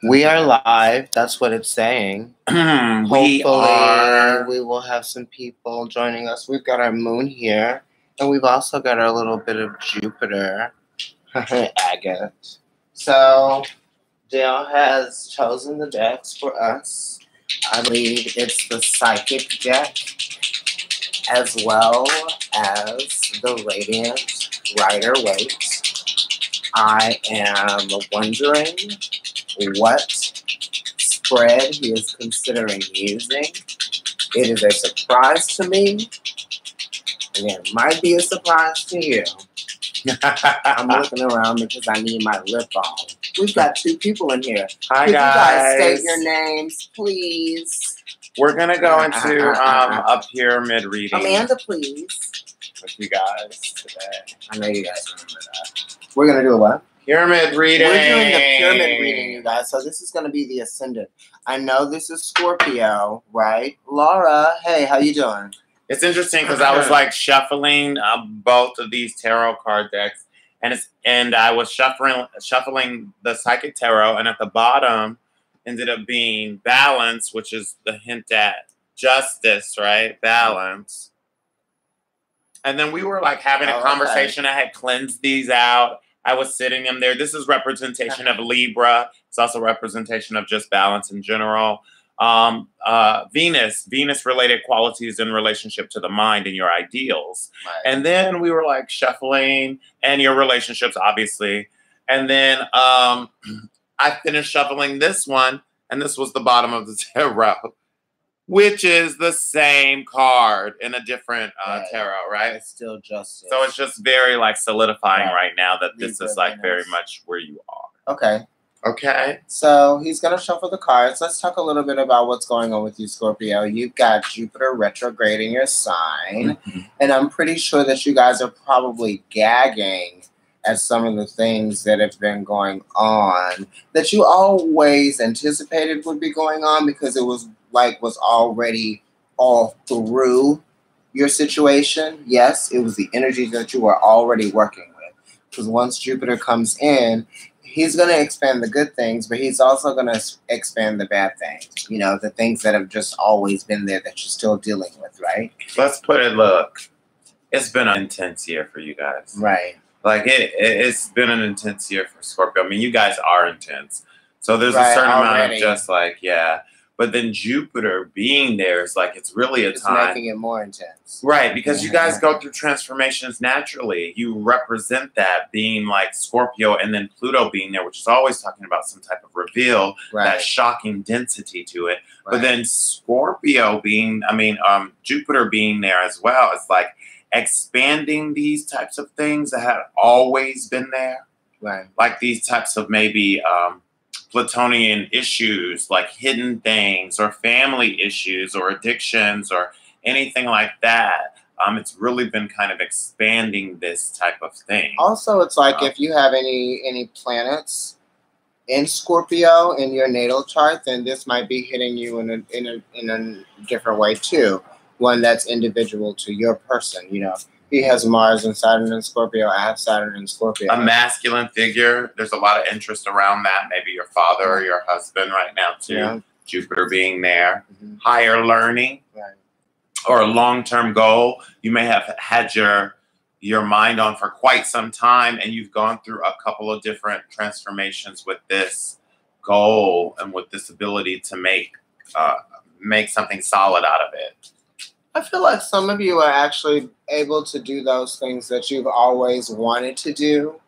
We are live. That's what it's saying. We will have some people joining us. We've got our moon here, and we've also got our little bit of Jupiter, agate. So, Dale has chosen the decks for us. I believe it's the psychic deck, as well as the radiant Rider-Waite. I am wondering what spread he is considering using. It is a surprise to me, and it might be a surprise to you. I'm looking around because I need my lip balm. We've got two people in here. Hi, Could guys. you guys state your names, please? We're going to go into a pyramid reading. Amanda, please. With you guys today. I know you guys remember that. We're going to do a what? Pyramid reading. We're doing the pyramid reading, you guys. So this is going to be the ascendant. I know this is Scorpio, right? Laura, hey, how you doing? It's interesting because I was like shuffling both of these tarot card decks, and I was shuffling the psychic tarot, and at the bottom ended up being balance, which is the hint at justice, right? Balance. And then we were like having a conversation. I had cleansed these out. I was sitting them there. This is representation of Libra. It's also representation of just balance in general. Venus-related qualities in relationship to the mind and your ideals. Right. And then we were like shuffling, and your relationships, obviously. And then I finished shuffling this one, and this was the bottom of the tarot, which is the same card in a different tarot, right? It's still justice. So it's just very like solidifying right now that this is like very much where you are. Okay. Okay. So he's going to shuffle the cards. Let's talk a little bit about what's going on with you, Scorpio. You've got Jupiter retrograde in your sign. Mm-hmm. And I'm pretty sure that you guys are probably gagging at some of the things that have been going on that you always anticipated would be going on because it was already all through your situation. Yes, it was the energy that you were already working with. Because once Jupiter comes in, he's going to expand the good things, but he's also going to expand the bad things. You know, the things that have just always been there that you're still dealing with, right? Let's put it, look, it's been an intense year for you guys. Right. Like, it's been an intense year for Scorpio. I mean, you guys are intense. So there's a certain amount of just like, yeah. But then Jupiter being there is like, it's really a time. It's making it more intense. Right, because you guys go through transformations naturally. You represent that being like Scorpio, and then Pluto being there, which is always talking about some type of reveal, that shocking density to it. Right. But then Scorpio being, Jupiter being there as well, it's like expanding these types of things that have always been there. Right. Like these types of maybe Platonian issues, like hidden things or family issues or addictions or anything like that. It's really been kind of expanding this type of thing. Also, it's like if you have any planets in Scorpio in your natal chart, then this might be hitting you in a different way too. One that's individual to your person, you know. He has Mars and Saturn and Scorpio. I have Saturn and Scorpio. A masculine figure. There's a lot of interest around that. Maybe your father or your husband right now too. Yeah. Jupiter being there. Mm-hmm. Higher learning. Right. Or a long-term goal. You may have had your mind on for quite some time, and you've gone through a couple of different transformations with this goal and with this ability to make something solid out of it. I feel like some of you are actually able to do those things that you've always wanted to do.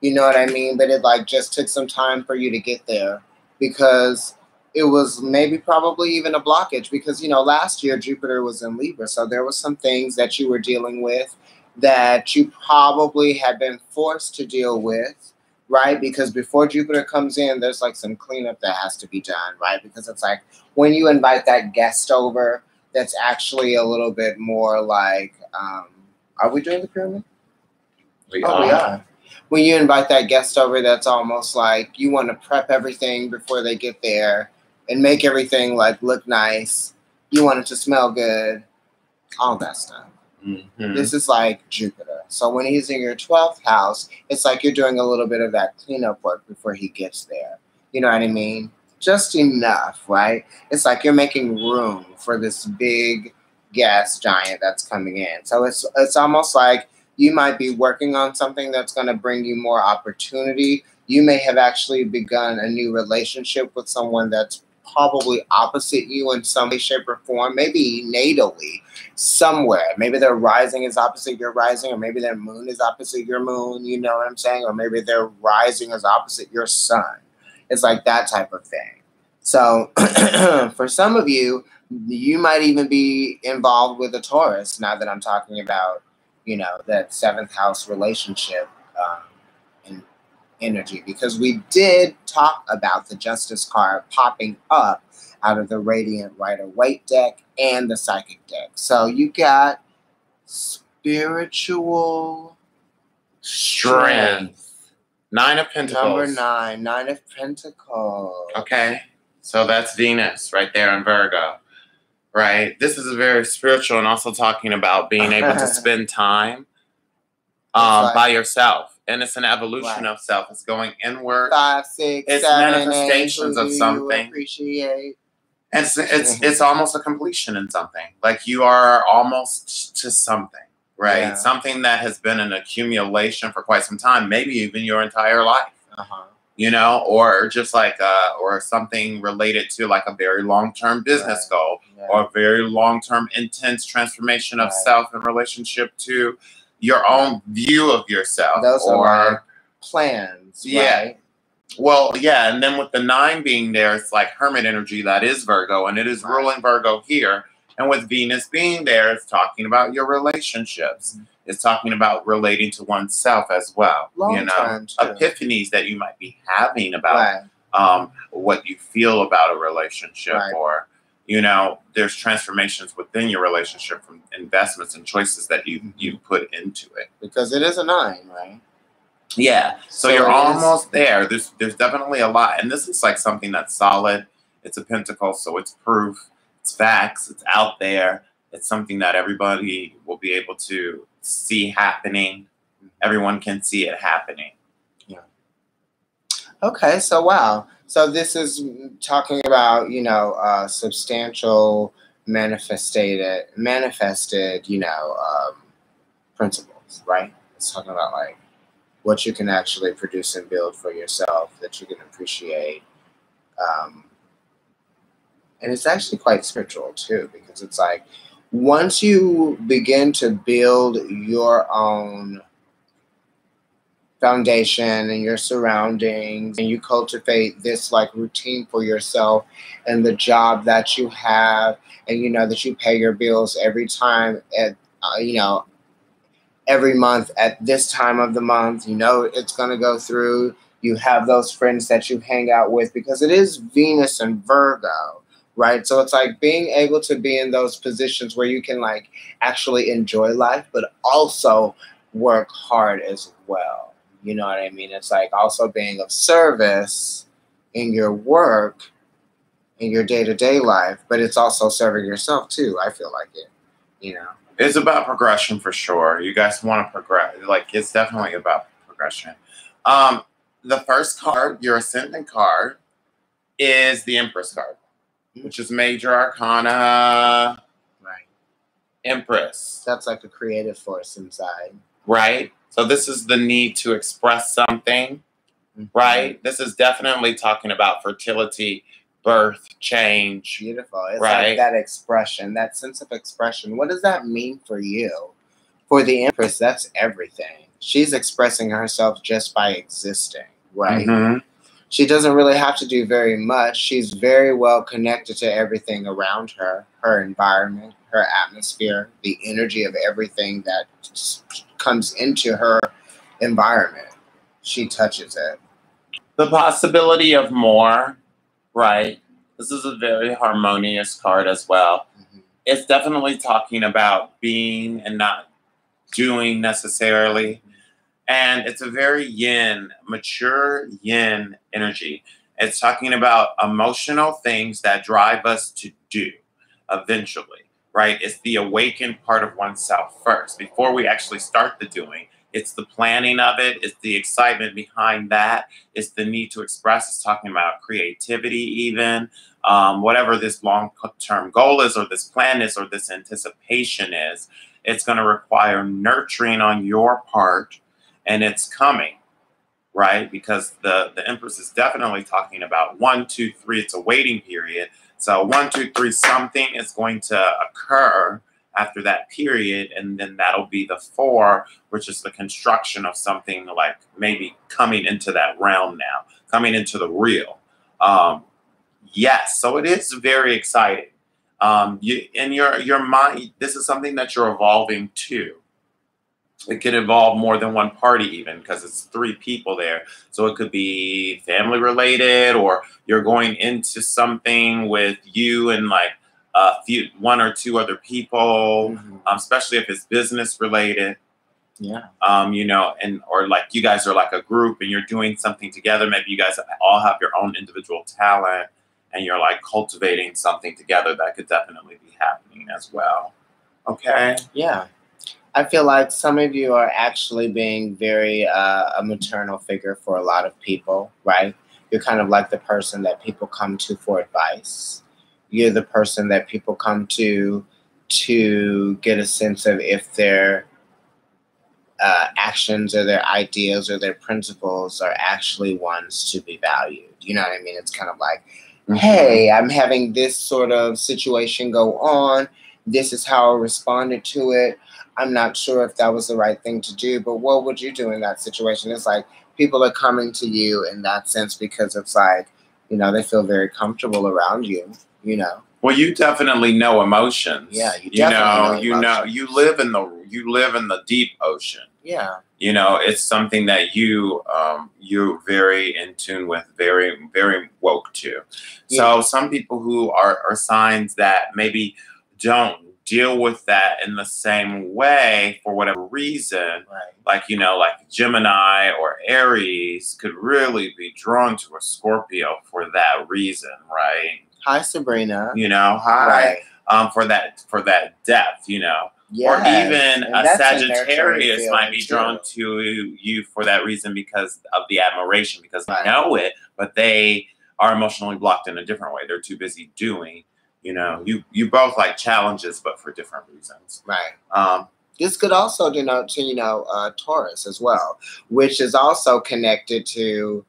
You know what I mean? But it like just took some time for you to get there because it was maybe probably even a blockage because, you know, last year Jupiter was in Libra. So there were some things that you were dealing with that you probably had been forced to deal with, right? Because before Jupiter comes in, there's like some cleanup that has to be done, right? Because it's like when you invite that guest over, that's actually a little bit more like, are we doing the pyramid? We are. When you invite that guest over, that's almost like you want to prep everything before they get there and make everything like look nice. You want it to smell good, all that stuff. Mm-hmm. This is like Jupiter. So when he's in your 12th house, it's like you're doing a little bit of that cleanup work before he gets there. You know what I mean? just enough, right? It's like you're making room for this big gas giant that's coming in. So it's almost like you might be working on something that's going to bring you more opportunity. You may have actually begun a new relationship with someone that's probably opposite you in some way, shape, or form, maybe natally somewhere. Maybe their rising is opposite your rising, or maybe their moon is opposite your moon, you know what I'm saying? Or maybe their rising is opposite your sun. It's like that type of thing. So for some of you, you might even be involved with a Taurus now that I'm talking about, you know, that seventh house relationship and energy, because we did talk about the Justice card popping up out of the Radiant Rider-Waite deck and the Psychic deck. So you got spiritual strength. 9 of Pentacles. Number 9, 9 of Pentacles. Okay. So that's Venus right there in Virgo, right? This is very spiritual and also talking about being able to spend time by yourself. And it's an evolution of self. It's going inward. 5, 6, it's 7, manifestations 8, of something. Appreciate. It's almost a completion in something. Like you are almost to something, right? Yeah. Something that has been an accumulation for quite some time, maybe even your entire life. You know, or just like or something related to like a very long-term business goal, or a very long-term intense transformation of self in relationship to your own view of yourself. Those are like plans, right? Well, yeah, and then with the 9 being there, it's like Hermit energy, that is Virgo, and it is ruling Virgo here. And with Venus being there, it's talking about your relationships. It's talking about relating to oneself as well. Epiphanies that you might be having about what you feel about a relationship, or, you know, there's transformations within your relationship from investments and choices that you put into it. Because it is a 9, right? Yeah. So you're almost there. There's definitely a lot. And this is like something that's solid. It's a pentacle, so it's proof. It's facts. It's out there. It's something that everybody will be able to see happening. Everyone can see it happening. Yeah. Okay, so wow. So this is talking about, you know, substantial manifested, you know, principles, right? It's talking about like what you can actually produce and build for yourself that you can appreciate. And it's actually quite spiritual too, because it's like once you begin to build your own foundation and your surroundings, and you cultivate this like routine for yourself and the job that you have, and you know that you pay your bills every time at you know, every month at this time of the month, you know it's going to go through. You have those friends that you hang out with, because it is Venus and Virgo, right? So it's like being able to be in those positions where you can like actually enjoy life, but also work hard as well. You know what I mean? It's like also being of service in your work, in your day-to-day life, but it's also serving yourself too. I feel like it, you know. It's about progression for sure. You guys want to progress. Like, it's definitely about progression. The first card, your ascendant card, is the Empress card, which is major arcana. Right. Empress. That's like a creative force inside. Right. So this is the need to express something. Right. This is definitely talking about fertility, birth, change. Beautiful. It's like that expression, that sense of expression. What does that mean for you? For the Empress, that's everything. She's expressing herself just by existing, right? She doesn't really have to do very much. She's very well connected to everything around her, her environment, her atmosphere, the energy of everything that comes into her environment. She touches it. The possibility of more, right? This is a very harmonious card as well. It's definitely talking about being and not doing necessarily. And it's a very yin, mature yin energy. It's talking about emotional things that drive us to do eventually, right? It's the awakened part of oneself first. Before we actually start the doing, It's the planning of it. It's the excitement behind that. It's the need to express. It's talking about creativity even. Whatever this long-term goal is or this plan is or this anticipation is, it's going to require nurturing on your part, and it's coming, right? Because the Empress is definitely talking about 1, 2, 3. It's a waiting period. So 1, 2, 3, something is going to occur after that period, and then that'll be the 4, which is the construction of something like maybe coming into that realm now, coming into the real. Yes, so it is very exciting. In your mind, this is something that you're evolving to. It could involve more than one party even, because it's 3 people there. So it could be family related, or you're going into something with you and like 1 or 2 other people, especially if it's business related. Yeah. Or like you guys are like a group and you're doing something together. Maybe you guys all have your own individual talent and you're like cultivating something together. That could definitely be happening as well. Okay. Yeah. I feel like some of you are actually being very a maternal figure for a lot of people, right? You're kind of like the person that people come to for advice. You're the person that people come to get a sense of if their actions or their ideas or their principles are actually ones to be valued. You know what I mean? It's kind of like, hey, I'm having this sort of situation go on. This is how I responded to it. I'm not sure if that was the right thing to do, but what would you do in that situation? It's like people are coming to you in that sense because it's like, they feel very comfortable around you, Well, you definitely know emotions. Yeah, you definitely know emotions. You live in the deep ocean. Yeah. It's something that you're very in tune with, very, very woke to. So some people who are signs that maybe don't deal with that in the same way for whatever reason, like Gemini or Aries could really be drawn to a Scorpio for that reason, right? Hi, Sabrina. Hi. For that depth, Yes. Or even a Sagittarius might be drawn to you for that reason because of the admiration, because they know it, but they are emotionally blocked in a different way. They're too busy doing. You both like challenges, but for different reasons. Right. This could also denote to, Taurus as well, which is also connected to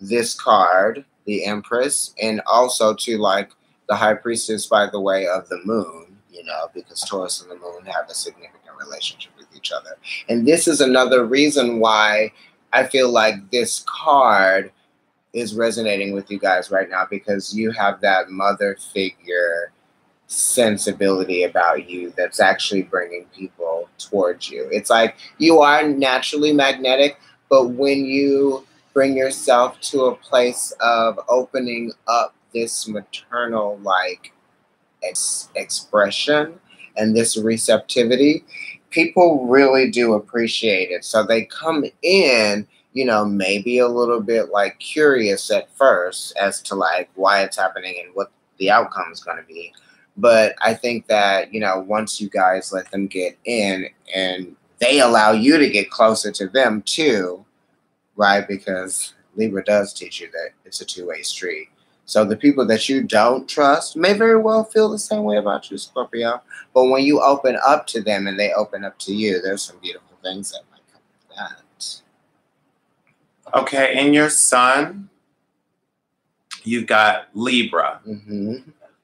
this card, the Empress, and also to like the High Priestess by the way of the moon, because Taurus and the moon have a significant relationship with each other. And this is another reason why I feel like this card is resonating with you guys right now, because you have that mother figure sensibility about you that's actually bringing people towards you. It's like you are naturally magnetic, but when you bring yourself to a place of opening up this maternal like expression and this receptivity, people really do appreciate it. So they come in, maybe a little bit like curious at first as to like why it's happening and what the outcome is going to be. But I think that, once you guys let them get in and they allow you to get closer to them too, right? Because Libra does teach you that it's a two-way street. So the people that you don't trust may very well feel the same way about you, Scorpio. But when you open up to them and they open up to you, there's some beautiful things that might come from that. Okay, in your sun, you've got Libra.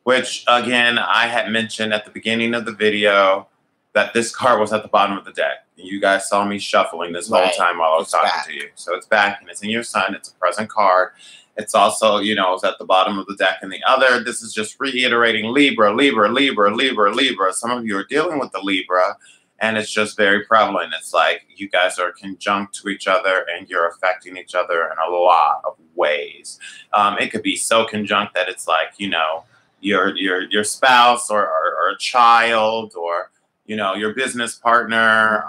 Which, again, I had mentioned at the beginning of the video that this card was at the bottom of the deck. You guys saw me shuffling this whole time while I was talking to you. So it's back, and it's in your sun. It's a present card. It's also, it's at the bottom of the deck in the other. This is just reiterating Libra, Libra, Libra, Libra, Libra. Some of you are dealing with the Libra, and it's just very prevalent. It's like you guys are conjunct to each other, and you're affecting each other in a lot of ways. It could be so conjunct that it's like, your spouse or a child or your business partner,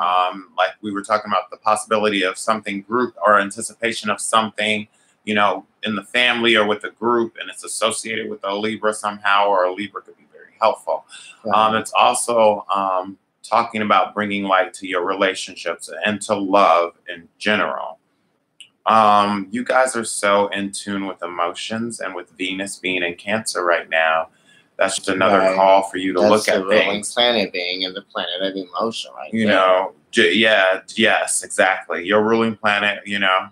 like we were talking about the possibility of something group or anticipation of something in the family or with a group, and it's associated with a Libra somehow, or a Libra could be very helpful. It's also talking about bringing light to your relationships and to love in general. You guys are so in tune with emotions, and with Venus being in Cancer right now, that's just another call for you to look at things. Planet being in the planet of emotion, right? You know, yes, exactly. Your ruling planet, you know,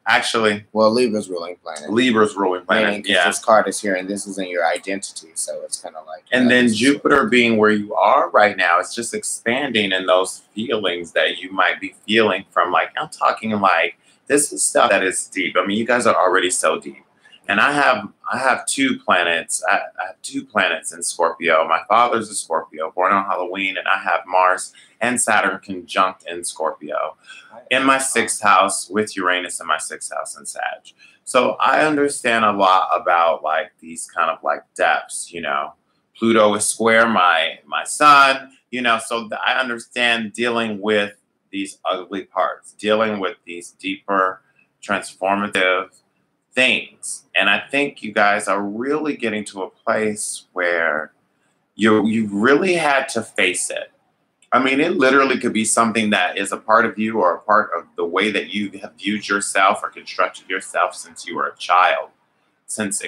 actually. Well, Libra's ruling planet. Meaning, yeah. This card is here, and this is in your identity, so it's kind of like. And then Jupiter being where you are right now, it's just expanding in those feelings that you might be feeling from, like, I'm talking like this is stuff that is deep. I mean, you guys are already so deep. And I have 2 planets. I have 2 planets in Scorpio. My father's a Scorpio, born on Halloween, and I have Mars and Saturn conjunct in Scorpio in my 6th house, with Uranus in my 6th house in Sag. So I understand a lot about like these kind of like depths, you know. Pluto is square my sun, you know, so I understand dealing with these ugly parts, dealing with these deeper transformative things. And I think you guys are really getting to a place where you really had to face it. I mean, it literally could be something that is a part of you or a part of the way that you have viewed yourself or constructed yourself since you were a child, since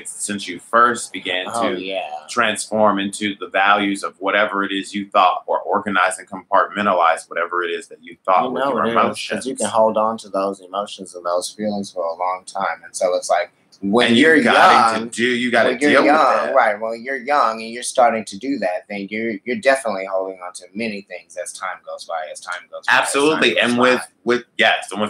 you first began to transform into the values of whatever it is you thought, or organize and compartmentalize whatever it is that you thought with your emotions. Because you can hold on to those emotions and those feelings for a long time. And so it's like, when you're young, you got to deal with it. Right. When you're young and you're starting to do that, then you're definitely holding on to many things as time goes by. Absolutely. And with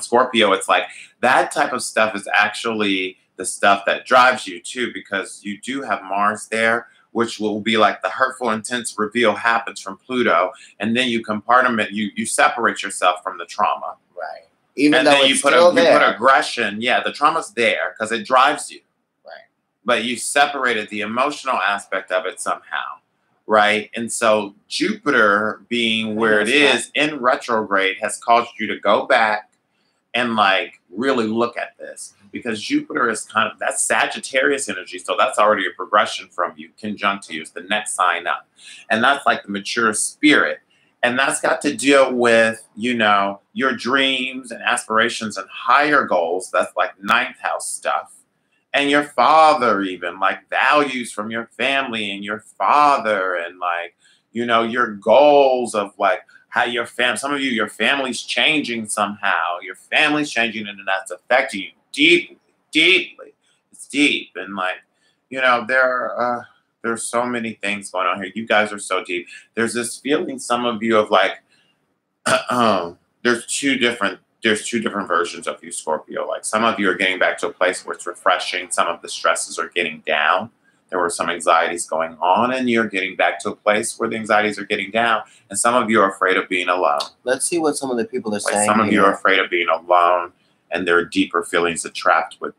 Scorpio, it's like that type of stuff is actually the stuff that drives you too, because you do have Mars there, which will be like the hurtful, intense reveal happens from Pluto, and then you compartment, you separate yourself from the trauma. Right. Even though you put aggression, the trauma's there because it drives you. Right. But you separated the emotional aspect of it somehow. Right. And so Jupiter being where it is in retrograde has caused you to go back and like really look at this, because Jupiter is kind of, that's Sagittarius energy. So that's already a progression from you, conjunct to you. It's the next sign up. And that's like the mature spirit. And that's got to deal with, you know, your dreams and aspirations and higher goals. That's like 9th house stuff. And your father, even like values from your family and your father, and like, you know, your goals of like how your some of you, your family's changing somehow. Your family's changing, and that's affecting you deeply, deeply. It's deep. And like, you know, there's so many things going on here. You guys are so deep. There's this feeling, some of you, of like, there's two different versions of you, Scorpio. Like, some of you are getting back to a place where it's refreshing. Some of the stresses are getting down. There were some anxieties going on, and you're getting back to a place where the anxieties are getting down. And some of you are afraid of being alone. Let's see what some of the people are saying. Some of you are afraid of being alone, and there are deeper feelings that trapped with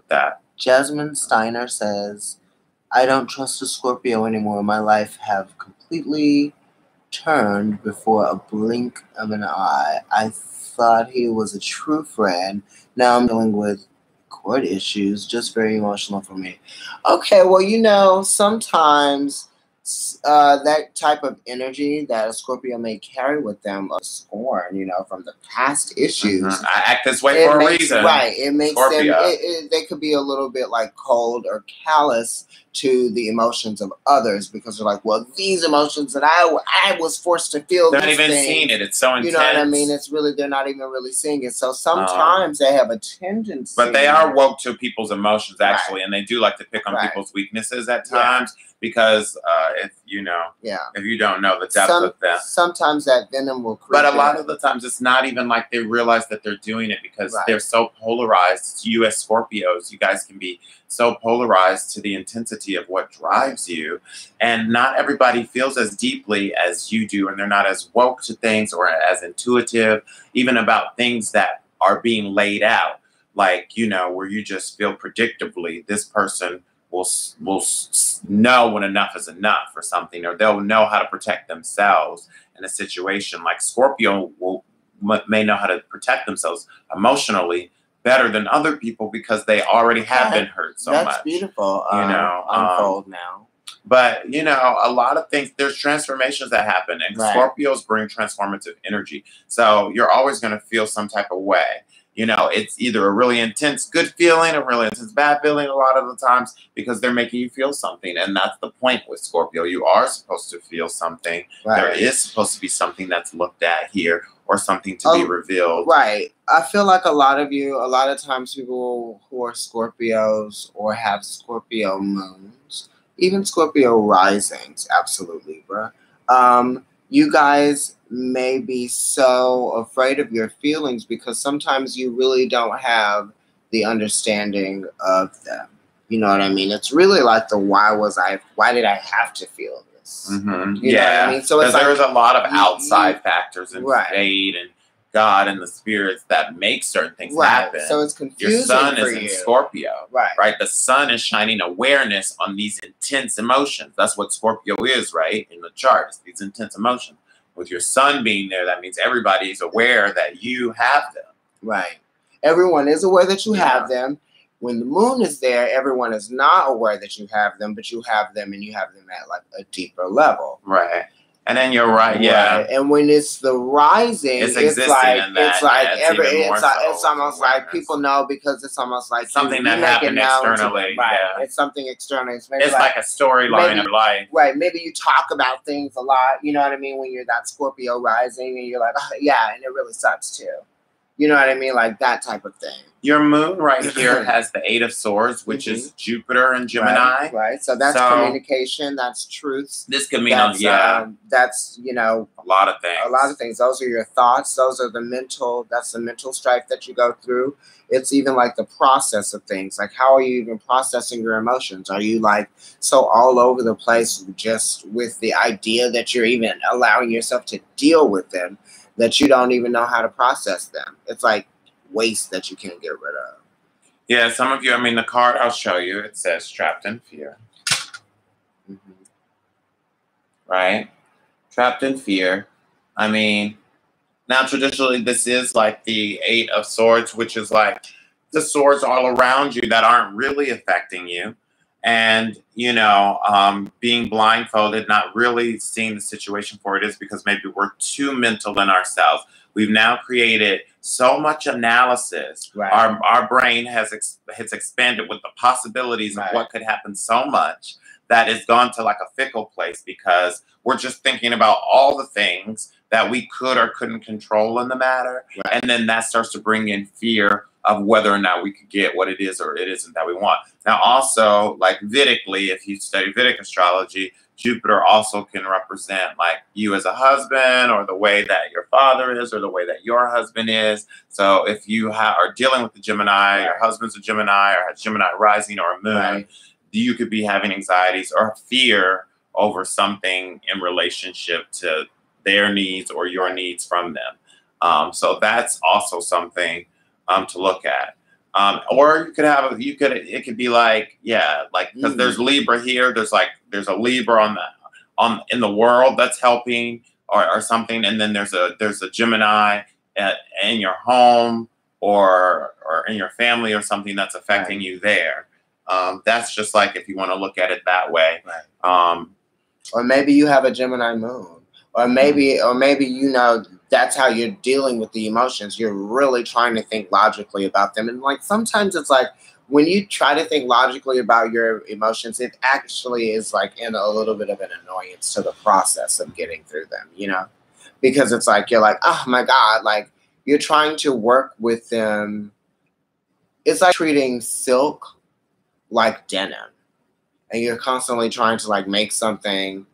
that. Jasmine Steiner says, I don't trust a Scorpio anymore. My life have completely turned before a blink of an eye. I thought he was a true friend. Now I'm dealing with court issues. Just very emotional for me. Okay, well, you know, sometimes that type of energy that a Scorpio may carry with them, a scorn, you know, from the past issues. I act this way for a reason. Right. It makes Scorpio. They could be a little bit like cold or callous to the emotions of others, because they're like, well, these emotions that I was forced to feel. They're not even seeing it. It's so intense. You know what I mean? It's really, they're not even really seeing it. So sometimes they have a tendency. But they are woke to people's emotions, actually, and they do like to pick on people's weaknesses at times, because if you know, if you don't know the depth of them. Sometimes that venom will creep. But a lot of the times it's not even like they realize that they're doing it, because they're so polarized. You as Scorpios, you guys can be so polarized to the intensity of what drives you, and not everybody feels as deeply as you do, and they're not as woke to things or as intuitive, even about things that are being laid out, like, you know, where you just feel predictably this person will know when enough is enough or something, or they'll know how to protect themselves in a situation. Like Scorpio may know how to protect themselves emotionally better than other people, because they already have been hurt so much. That's beautiful. You know, unfold now. But, you know, a lot of things, there's transformations that happen, and Right. Scorpios bring transformative energy. So you're always going to feel some type of way. You know, it's either a really intense good feeling, a really intense bad feeling a lot of the times because they're making you feel something. And that's the point with Scorpio. You are supposed to feel something. Right. There is supposed to be something that's looked at here or something to be revealed. Right. I feel like a lot of times people who are Scorpios or have Scorpio moons, even Scorpio risings, absolutely, bro. You guys may be so afraid of your feelings because sometimes you really don't have the understanding of them. You know what I mean? It's really like the why did I have to feel this? Mm-hmm. You know what I mean? So it's there's like, a lot of outside factors and right. fate and God and the spirits that make certain things right. happen. So it's confusing. Your sun for is you. in Scorpio. Right. Right. The sun is shining awareness on these intense emotions. That's what Scorpio is, right? In the chart, it's these intense emotions. With your sun being there, that means everybody is aware that you have them. Right. Everyone is aware that you have them. When the moon is there, everyone is not aware that you have them, but you have them and you have them at like a deeper level. Right. And then you're right, yeah. Right. And when it's the rising, it's almost like people know because it's almost like something that happened externally. Right. Yeah. It's something external. It's like a storyline of life. Right. Maybe you talk about things a lot, you know what I mean, when you're that Scorpio rising and you're like, oh, yeah, and it really sucks too. You know what I mean? Like that type of thing. Your moon right here has the 8 of Swords, which is Jupiter and Gemini. Right. So that's communication. That's truths. This could mean, that's, you know, a lot of things. A lot of things. Those are your thoughts. Those are that's the mental strife that you go through. It's even like the process of things. Like, how are you even processing your emotions? Are you like so all over the place just with the idea that you're even allowing yourself to deal with them that you don't even know how to process them? It's like waste that you can't get rid of. Yeah, some of you, I mean, the card I'll show you, it says trapped in fear. Mm-hmm. Right? Trapped in fear. I mean, now traditionally this is like the 8 of Swords, which is like the swords all around you that aren't really affecting you. And, you know, being blindfolded, not really seeing the situation for it is because maybe we're too mental in ourselves. We've now created so much analysis. Right. Our brain has expanded with the possibilities of what could happen so much that it's gone to like a fickle place because we're just thinking about all the things that we could or couldn't control in the matter. Right. And then that starts to bring in fear of whether or not we could get what it is or it isn't that we want. Now, also, like Vedically, if you study Vedic astrology, Jupiter also can represent like you as a husband or the way that your father is or the way that your husband is. So if you are dealing with the Gemini, your husband's a Gemini or has Gemini rising or a moon, you could be having anxieties or fear over something in relationship to their needs or your needs from them. So that's also something to look at. Or it could be like, because there's Libra here, there's a Libra in the world that's helping or something. And then there's a Gemini in your home or in your family or something that's affecting you there. That's just like, if you want to look at it that way. Right. Or maybe you have a Gemini moon, or maybe, you know, that's how you're dealing with the emotions. You're really trying to think logically about them. And like, sometimes it's like when you try to think logically about your emotions, it actually is like in a little bit of an annoyance to the process of getting through them, you know, because it's like, you're like, oh my God, like you're trying to work with them. It's like treating silk like denim, and you're constantly trying to like make something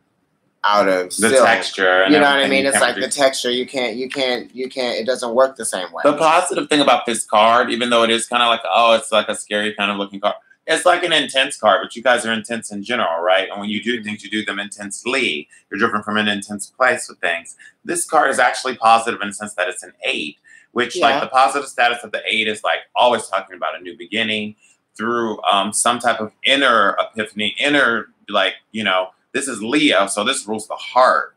out of the silk. texture. You know what I mean? It's like the texture. You can't. It doesn't work the same way. The positive thing about this card, even though it is kind of like, it's like a scary kind of looking card. It's like an intense card, but you guys are intense in general, right? And when you do things, you do them intensely. You're driven from an intense place with things. This card is actually positive in the sense that it's an 8, which like the positive status of the 8 is like always talking about a new beginning through some type of inner epiphany, like, you know, this is Leo, so this rules the heart.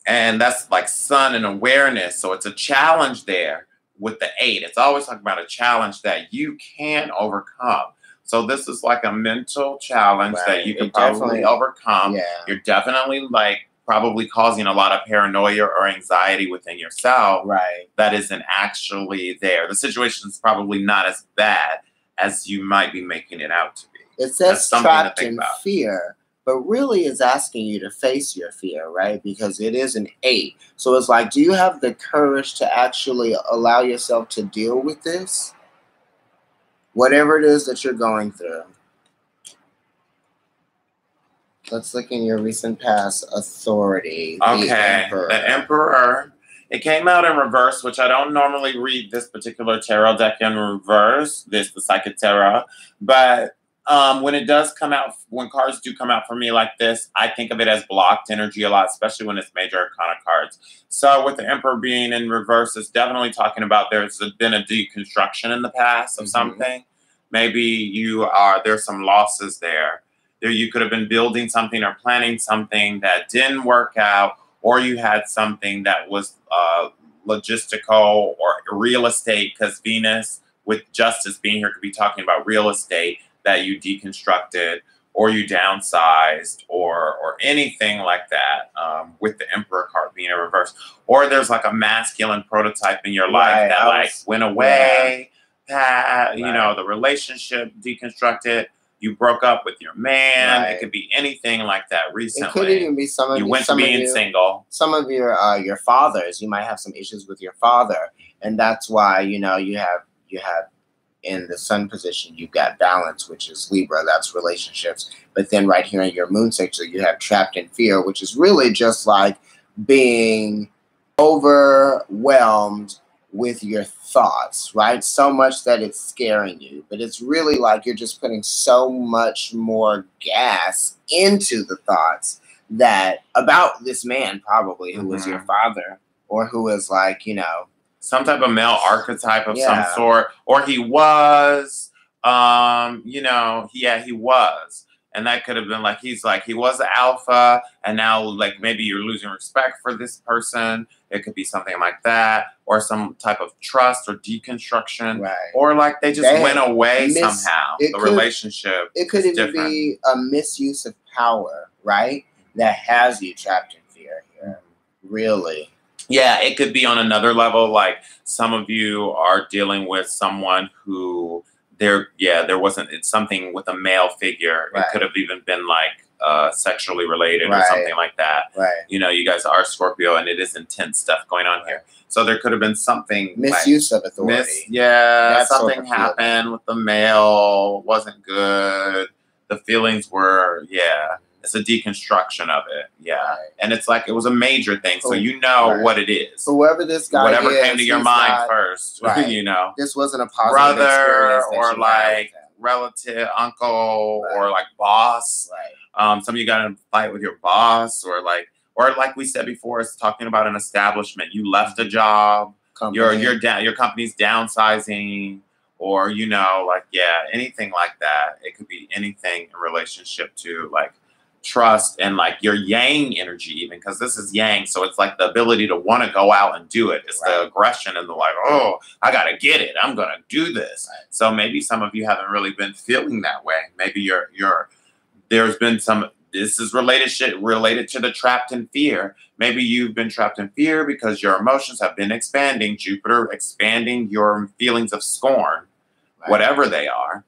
And that's like sun and awareness. So it's a challenge there with the 8. It's always talking about a challenge that you can overcome. So this is like a mental challenge that you can probably overcome. Yeah. You're definitely like probably causing a lot of paranoia or anxiety within yourself. Right. That isn't actually there. The situation is probably not as bad as you might be making it out to be. It says trapped in fear, but really is asking you to face your fear, right? Because it is an 8. So it's like, do you have the courage to actually allow yourself to deal with this? Whatever it is that you're going through. Let's look in your recent past authority. Okay, the Emperor. It came out in reverse, which I don't normally read this particular tarot deck in reverse. The Psychic Tarot. But when it does come out, when cards do come out for me like this, I think of it as blocked energy a lot, especially when it's major arcana cards. So with the Emperor being in reverse, it's definitely talking about there's been a deconstruction in the past of something. Maybe there's some losses there. You could have been building something or planning something that didn't work out, or you had something that was logistical or real estate, because Venus with Justice being here could be talking about real estate that you deconstructed or you downsized or anything like that, with the Emperor card being in reverse. Or there's like a masculine prototype in your life that went away, you know, the relationship deconstructed. You broke up with your man. It could be anything like that recently. It could even be some of you went to being single. Some of your fathers. You might have some issues with your father, and that's why you have in the Sun position you've got balance, which is Libra. That's relationships. But then right here in your Moon sector, you have trapped in fear, which is really just like being overwhelmed with your thoughts, right? So much that it's scaring you, but it's really like you're just putting so much more gas into the thoughts that about this man probably who was your father, or who was like, you know, some type of male archetype of some sort, or he was, you know, he was. And that could have been like, he was the alpha, and now like maybe you're losing respect for this person. It could be something like that, or some type of trust or deconstruction, or like they just went away somehow. The relationship. It could even be a misuse of power, right? That has you trapped in fear here. Really. Yeah, it could be on another level. Like some of you are dealing with someone who there wasn't, it's something with a male figure. It could have even been like sexually related or something like that. You know, you guys are Scorpio, and it is intense stuff going on here. So there could have been something misuse of authority. Something happened with the male, wasn't good. The feelings were, it's a deconstruction of it. And it's like, it was a major thing. So you know what it is. Whoever this guy whatever came to your mind first, you know. This wasn't a positive brother or like relative, uncle, or like boss. Some of you got in a fight with your boss, or like we said before, it's talking about an establishment. You left a job, your company's downsizing, or you know, like anything like that. It could be anything in relationship to like trust and like your yang energy, even because this is yang, so it's like the ability to want to go out and do it. It's the aggression and the like, oh, I gotta get it, I'm gonna do this. So maybe some of you haven't really been feeling that way. Maybe there's been some, this is related to the trapped in fear. Maybe you've been trapped in fear because your emotions have been expanding, Jupiter expanding your feelings of scorn, whatever they are.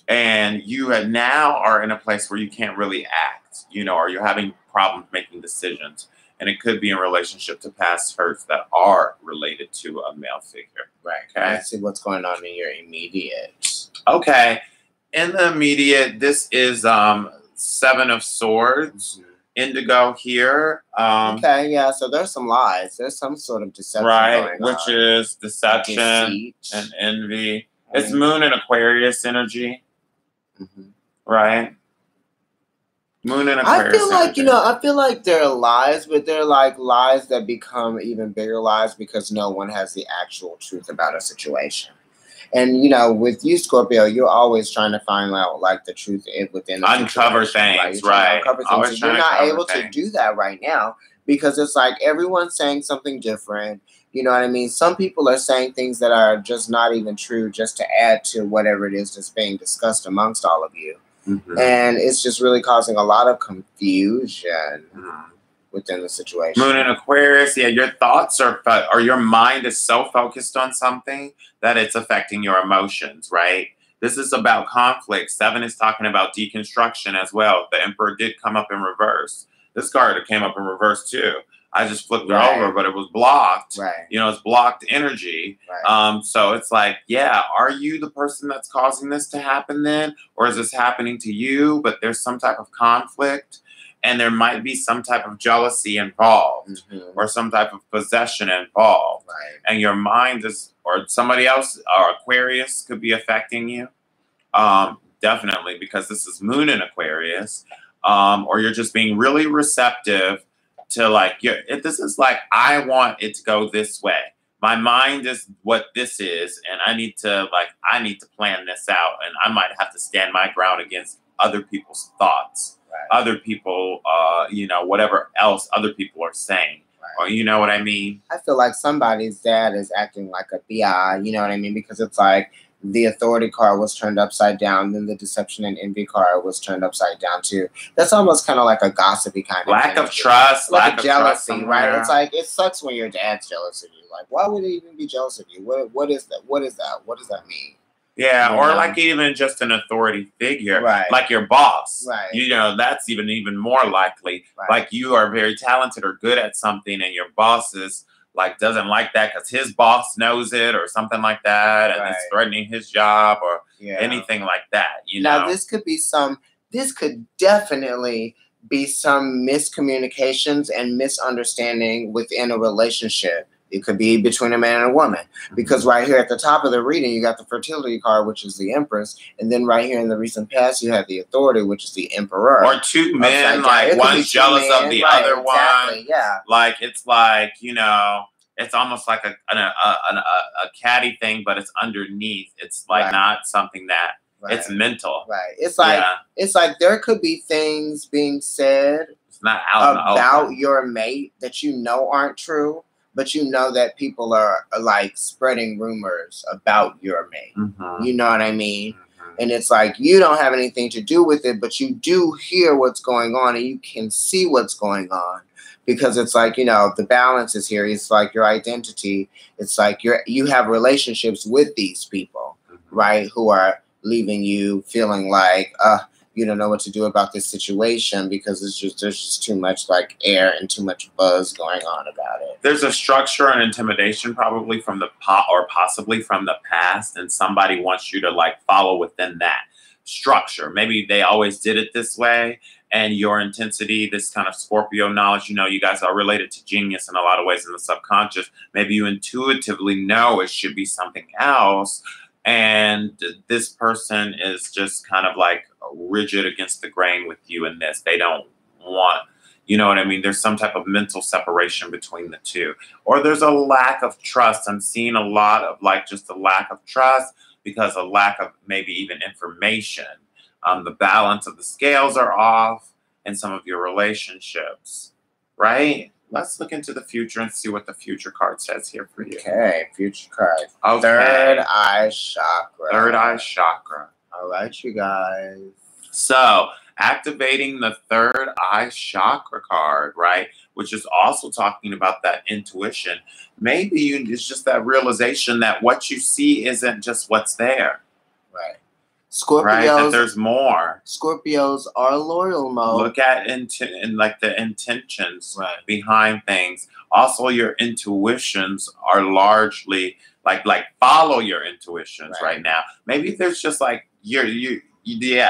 And you now are in a place where you can't really act, you know, or you're having problems making decisions. And it could be in relationship to past hurts that are related to a male figure. Okay. Let's see what's going on in your immediate. Okay. In the immediate, this is 7 of Swords. Indigo here. So there's some lies. There's some sort of deception going on. Which is deception and envy. It's Moon and Aquarius energy. Right? Moon and Aquarius. I feel like, I feel like they're lies, but they're like lies that become even bigger lies because no one has the actual truth about a situation. And, with you, Scorpio, you're always trying to find out, like, the truth within the uncover things, right? Uncover things. You're not able to do that right now because it's like everyone's saying something different. You know what I mean? Some people are saying things that are just not even true, just to add to whatever it is that's being discussed amongst all of you. And it's just really causing a lot of confusion within the situation. Moon in Aquarius, yeah, your thoughts or your mind is so focused on something that it's affecting your emotions, right? This is about conflict. 7 is talking about deconstruction as well. The Emperor did come up in reverse. This card came up in reverse too. I just flipped it over, but it was blocked. Right. You know, it's blocked energy. Right. So it's like, yeah, are you the person that's causing this to happen then? Or is this happening to you, but there's some type of conflict? And there might be some type of jealousy involved or some type of possession involved. Right. And your mind is, or somebody else, or Aquarius could be affecting you. Definitely, because this is Moon in Aquarius. Or you're just being really receptive to like, this is like, I want it to go this way. My mind is what this is. And I need to plan this out. And I might have to stand my ground against other people's thoughts. Other people, whatever else other people are saying. Or you know what I mean? I feel like somebody's dad is acting like a BI, you know what I mean? Because it's like the authority card was turned upside down, then the deception and envy card was turned upside down too. That's almost kind of like a gossipy kind of lack of trust, like jealousy, right? It's like it sucks when your dad's jealous of you. Like, why would he even be jealous of you? What is that? What is that? What does that mean? Yeah, or like even just an authority figure, like your boss. Right. You know, that's even more likely. Like you are very talented or good at something, and your boss is like doesn't like that because his boss knows it or something like that, and it's threatening his job or anything like that. You know, now this could definitely be some miscommunications and misunderstanding within a relationship. It could be between a man and a woman, because right here at the top of the reading, you got the fertility card, which is the Empress. And then right here in the recent past, you have the authority, which is the Emperor. Or two men, like one's jealous of the other one. Yeah. Like, it's like, it's almost like a catty thing, but it's underneath. It's like not something that it's mental. Right. It's like there could be things being said it's not out about your mate that aren't true. But you know that people are like spreading rumors about your mate. You know what I mean? And it's like you don't have anything to do with it, but you do hear what's going on and you can see what's going on. Because it's like, the balance is here. It's like your identity. It's like you have relationships with these people, right? Who are leaving you feeling like, you don't know what to do about this situation because there's just too much like air and too much buzz going on about it. There's a structure and intimidation probably from or possibly from the past, and somebody wants you to like follow within that structure. Maybe they always did it this way, and your intensity, this kind of Scorpio knowledge, you guys are related to genius in a lot of ways in the subconscious. Maybe you intuitively know it should be something else. And this person is just kind of like rigid against the grain with you in this. They don't want, you know what I mean? There's some type of mental separation between the two. Or there's a lack of trust. I'm seeing a lot of like just a lack of trust because a lack of maybe even information. The balance of the scales are off in some of your relationships, right? Let's look into the future and see what the future card says here for you. Okay, future card. Okay. Third eye chakra. Third eye chakra. All right, you guys. So, activating the third eye chakra card, right? Which is also talking about that intuition. Maybe it's just that realization that what you see isn't just what's there. Right. Scorpios, right? That there's more. Scorpios are loyal mode. Look at like the intentions behind things. Also, your intuitions are largely like follow your intuitions right now. Maybe there's just like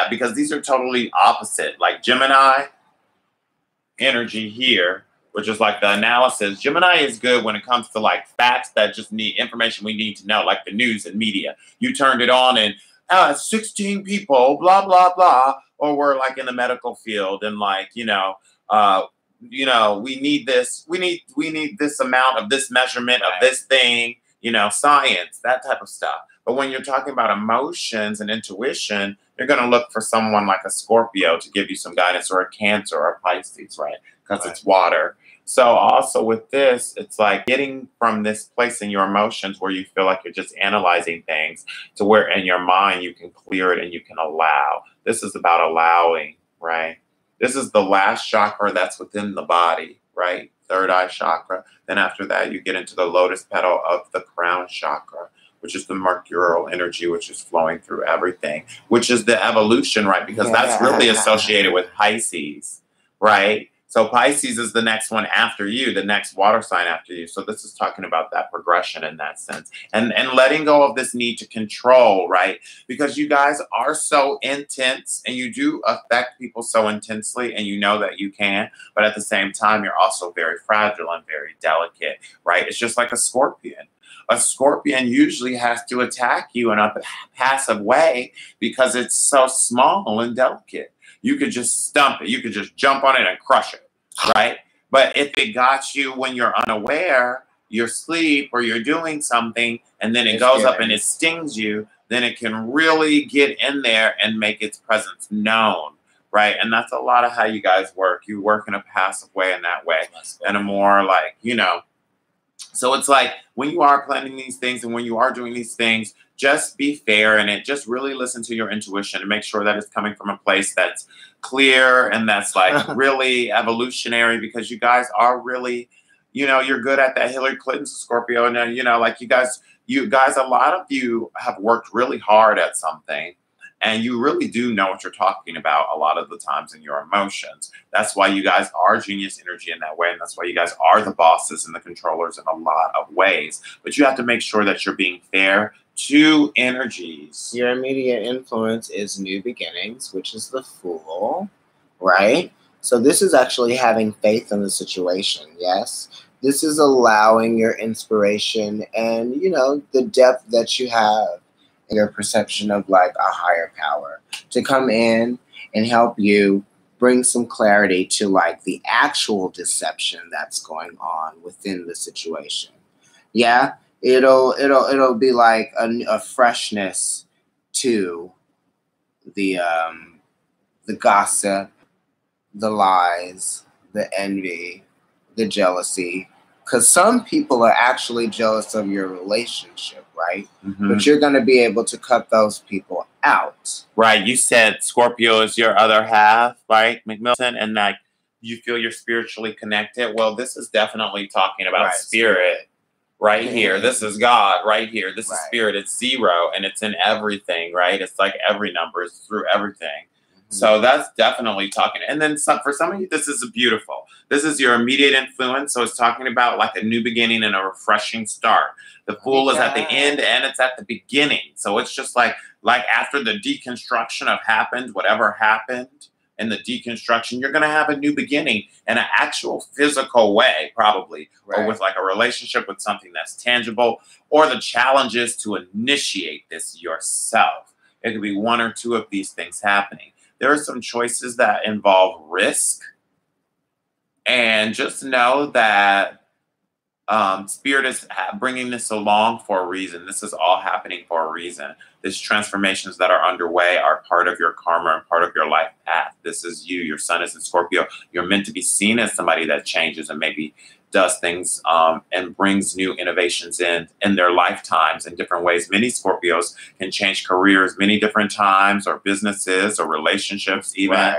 because these are totally opposite. Like Gemini energy here, which is like the analysis. Gemini is good when it comes to like facts that just need information we need to know, like the news and media. You turned it on and 16 people, blah, blah, blah. Or we're like in the medical field and like, we need this, we need this amount of this measurement of this thing, science, that type of stuff. But when you're talking about emotions and intuition, you're going to look for someone like a Scorpio to give you some guidance, or a Cancer or a Pisces, right? Because it's water. So also with this, it's like getting from this place in your emotions where you feel like you're just analyzing things to where in your mind you can clear it and you can allow. This is about allowing, right? This is the last chakra that's within the body, right? Third eye chakra. Then after that, you get into the lotus petal of the crown chakra, which is the mercurial energy, which is flowing through everything, which is the evolution, right? Because that's really associated with Pisces, right? So Pisces is the next one after you, the next water sign after you. So this is talking about that progression in that sense. And letting go of this need to control, right? Because you guys are so intense and you do affect people so intensely and you know that you can, but at the same time, you're also very fragile and very delicate, right? It's just like a scorpion. A scorpion usually has to attack you in a passive way because it's so small and delicate. You could just stump it. You could just jump on it and crush it, right? But if it got you when you're unaware, you're asleep or you're doing something, and then it goes up and it stings you, then it can really get in there and make its presence known, right? And that's a lot of how you guys work. You work in a passive way in that way, and a more like, you know. So it's like when you are planning these things and when you are doing these things, just be fair in it. Just really listen to your intuition and make sure that it's coming from a place that's clear and that's like really evolutionary, because you guys are really, you know, you're good at that. Hillary Clinton's a Scorpio, and then, you know, like you guys, a lot of you have worked really hard at something. And you really do know what you're talking about a lot of the times in your emotions. That's why you guys are genius energy in that way. And that's why you guys are the bosses and the controllers in a lot of ways. But you have to make sure that you're being fair to energies. Your immediate influence is new beginnings, which is the Fool, right? So this is actually having faith in the situation, yes? This is allowing your inspiration and, you know, the depth that you have, your perception of like a higher power to come in and help you bring some clarity to like the actual deception that's going on within the situation. Yeah, it'll be like a freshness to the gossip, the lies, the envy, the jealousy. Because some people are actually jealous of your relationship, right? Mm-hmm. But you're going to be able to cut those people out. Right. You said Scorpio is your other half, right, McMilton? And like you feel you're spiritually connected. Well, this is definitely talking about spirit right here. This is God right here. This is spirit. It's zero and it's in everything, right? It's like every number is through everything. So that's definitely talking. And then for some of you, this is beautiful. This is your immediate influence. So it's talking about like a new beginning and a refreshing start. The Fool is at the end and it's at the beginning. So it's just like after the deconstruction of happened, whatever happened in the deconstruction, you're going to have a new beginning in an actual physical way, probably, or with like a relationship with something that's tangible, or the challenge is to initiate this yourself. It could be one or two of these things happening. There are some choices that involve risk, and just know that Spirit is bringing this along for a reason. This is all happening for a reason. These transformations that are underway are part of your karma and part of your life path. This is you. Your sun is in Scorpio. You're meant to be seen as somebody that changes and maybe does things and brings new innovations in their lifetimes in different ways. Many Scorpios can change careers many different times, or businesses or relationships even.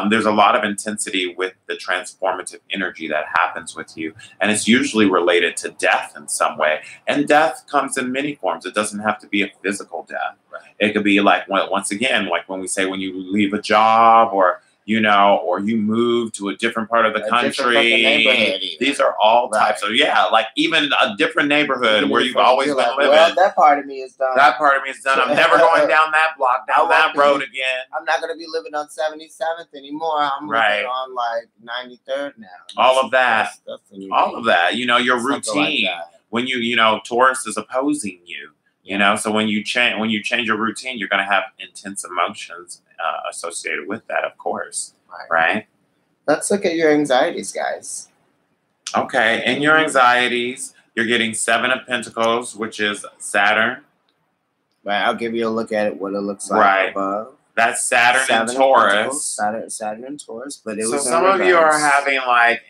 There's a lot of intensity with the transformative energy that happens with you. And it's usually related to death in some way. And death comes in many forms. It doesn't have to be a physical death. It could be like, once again, like when we say when you leave a job, or you know, or you move to a different part of the country. These are all types of, like even a different neighborhood where you've always been living. Well, that part of me is done. That part of me is done. I'm never going down that block, down that road again. I'm not going to be living on 77th anymore. I'm living on like 93rd now. All of that. All of that. You know, your routine. Like when you know, Taurus is opposing you. You know, so when you change your routine, you're going to have intense emotions associated with that, of course, right? Let's look at your anxieties, guys. Okay, in your anxieties, you're getting 7 of Pentacles, which is Saturn. Right, I'll give you a look at it, what it looks like above. That's Saturn and Taurus. Saturn and Taurus, but it was some of you are having like.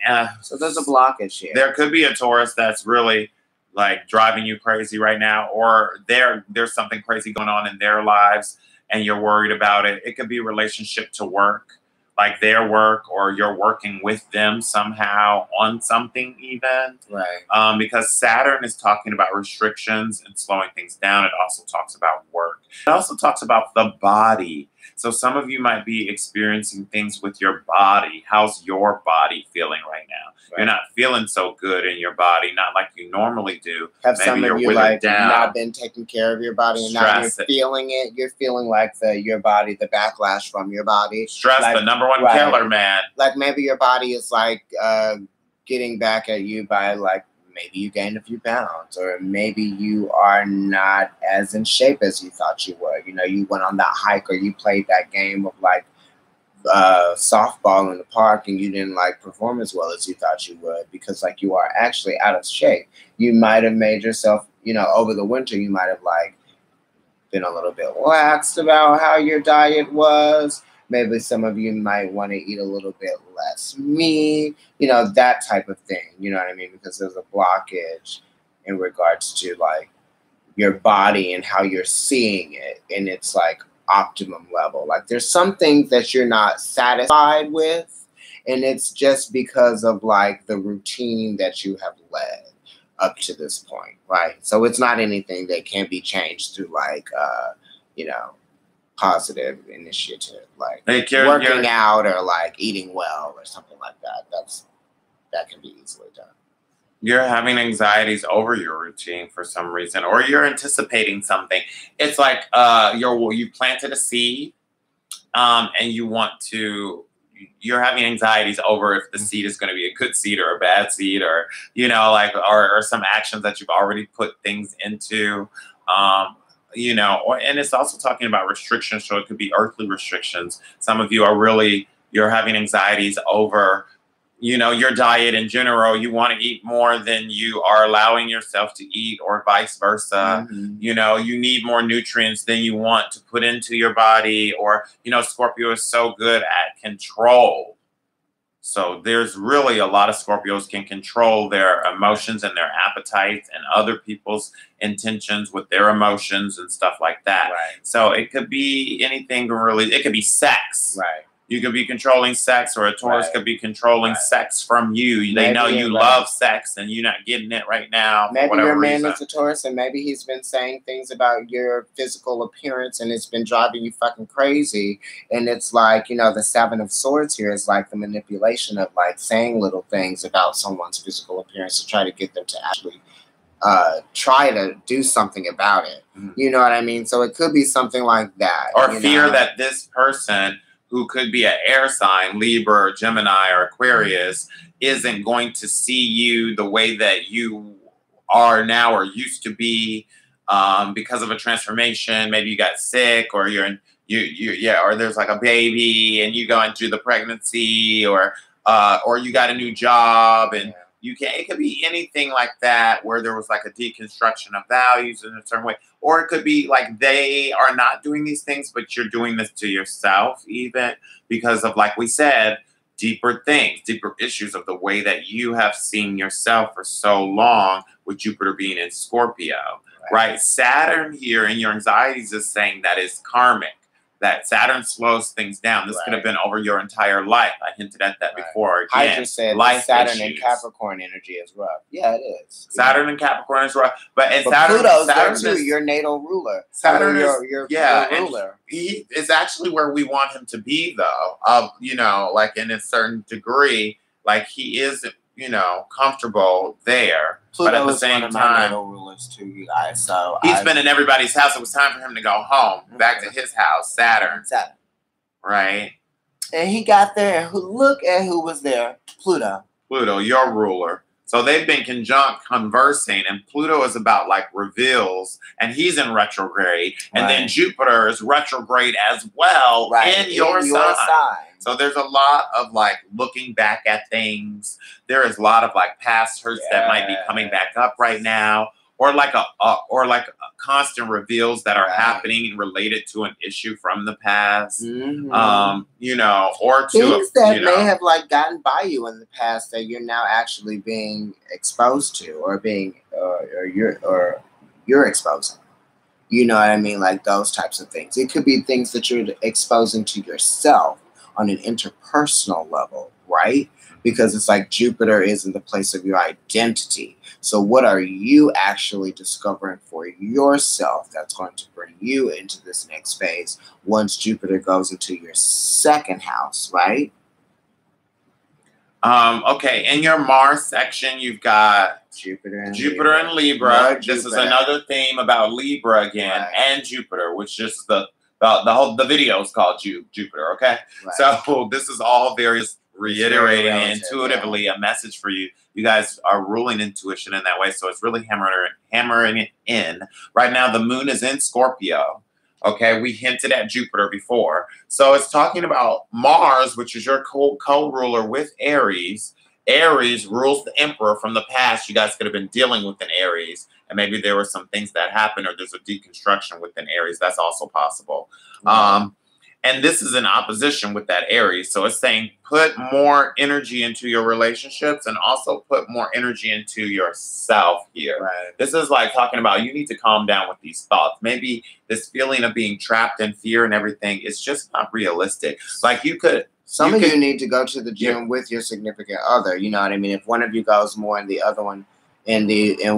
So there's a blockage here. There could be a Taurus that's really like driving you crazy right now, or there's something crazy going on in their lives, and you're worried about it. It could be relationship to work, like their work, or you're working with them somehow on something even. Right. Because Saturn is talking about restrictions and slowing things down. It also talks about work. It also talks about the body. So some of you might be experiencing things with your body. How's your body feeling right now? Right. You're not feeling so good in your body, not like you normally do. Have maybe some of you like not been taking care of your body, and now you're feeling it. You're feeling like your body, the backlash from your body. Stress, like, the number one killer, man. Like maybe your body is like getting back at you by like maybe you gained a few pounds, or maybe you are not as in shape as you thought you were. You know, you went on that hike, or you played that game of like softball in the park, and you didn't like perform as well as you thought you would, because like you are actually out of shape. You might have made yourself, you know, over the winter, you might have like been a little bit laxed about how your diet was. Maybe some of you might want to eat a little bit less meat, you know, that type of thing. You know what I mean? Because there's a blockage in regards to like your body and how you're seeing it. And it's like optimum level. Like there's some things that you're not satisfied with. And it's just because of like the routine that you have led up to this point. Right. So it's not anything that can be changed through like, you know, positive initiative, like working out or like eating well or something like that. That can be easily done. You're having anxieties over your routine for some reason, or you're anticipating something. It's like you planted a seed, and you're having anxieties over if the seed is going to be a good seed or a bad seed, or you know, like or some actions that you've already put things into. You know, and it's also talking about restrictions, so it could be earthly restrictions. Some of you you're having anxieties over, you know, your diet in general. You want to eat more than you are allowing yourself to eat, or vice versa. Mm-hmm. You know, you need more nutrients than you want to put into your body, or, you know, Scorpio is so good at control. So there's really a lot of Scorpios can control their emotions and their appetites and other people's intentions with their emotions and stuff like that. Right. So it could be anything really. It could be sex. Right. You could be controlling sex, or a Taurus could be controlling sex from you. They know you love sex and you're not getting it right now. Maybe your man is a Taurus, and maybe he's been saying things about your physical appearance, and it's been driving you fucking crazy. And it's like, you know, the Seven of Swords here is like the manipulation of like saying little things about someone's physical appearance to try to get them to actually try to do something about it. Mm-hmm. You know what I mean? So it could be something like that. Or fear that this person, who could be an air sign, Libra or Gemini or Aquarius, isn't going to see you the way that you are now or used to be, because of a transformation. Maybe you got sick, or or there's like a baby and you going through the pregnancy, or you got a new job, and it could be anything like that, where there was like a deconstruction of values in a certain way. Or it could be like they are not doing these things, but you're doing this to yourself, even because of, like we said, deeper things, deeper issues of the way that you have seen yourself for so long, with Jupiter being in Scorpio, right? Saturn here in your anxieties is saying that is karmic. That Saturn slows things down. This could have been over your entire life. I hinted at that before. Again, I just said life Saturn issues. And Capricorn energy is rough. Yeah, it is. Saturn and Capricorn is rough. But Pluto's there too, your natal ruler. Saturn is your ruler. He is actually where we want him to be, though. You know, like in a certain degree, like he is, you know, comfortable there. Pluto but at the is same one of time, my natal rulers too, you guys. So he's been in everybody's house. It was time for him to go home, back to his house. Saturn, right? And he got there. Look at who was there. Pluto, your ruler. So they've been conjunct conversing, and Pluto is about like reveals, and he's in retrograde, and then Jupiter is retrograde as well in your sign. So there's a lot of like looking back at things. There is a lot of like past hurts that might be coming back up right now, or like a constant reveals that are happening related to an issue from the past. You know, or to things that may have like gotten by you in the past that you're now actually being exposed to, or being or you're exposing. You know what I mean? Like those types of things. It could be things that you're exposing to yourself on an interpersonal level, right? Because it's like Jupiter is in the place of your identity. So what are you actually discovering for yourself that's going to bring you into this next phase once Jupiter goes into your second house, right? Okay, in your Mars section, you've got Jupiter and Libra. This is another theme about Libra again, and Jupiter, which is the video is called Jupiter. Okay, so this is all various reiterating intuitively a message for you. You guys are ruling intuition in that way, so it's really hammering it in. Right now, the moon is in Scorpio. Okay, we hinted at Jupiter before. So it's talking about Mars, which is your co-ruler with Aries. Aries rules the emperor from the past. You guys could have been dealing with an Aries, and maybe there were some things that happened, or there's a deconstruction within Aries. That's also possible. And this is in opposition with that Aries. So it's saying put more energy into your relationships and also put more energy into yourself here. This is like talking about you need to calm down with these thoughts. Maybe this feeling of being trapped in fear and everything is just not realistic. Like you could... Some of you need to go to the gym with your significant other. You know what I mean? If one of you goes more and the other one, and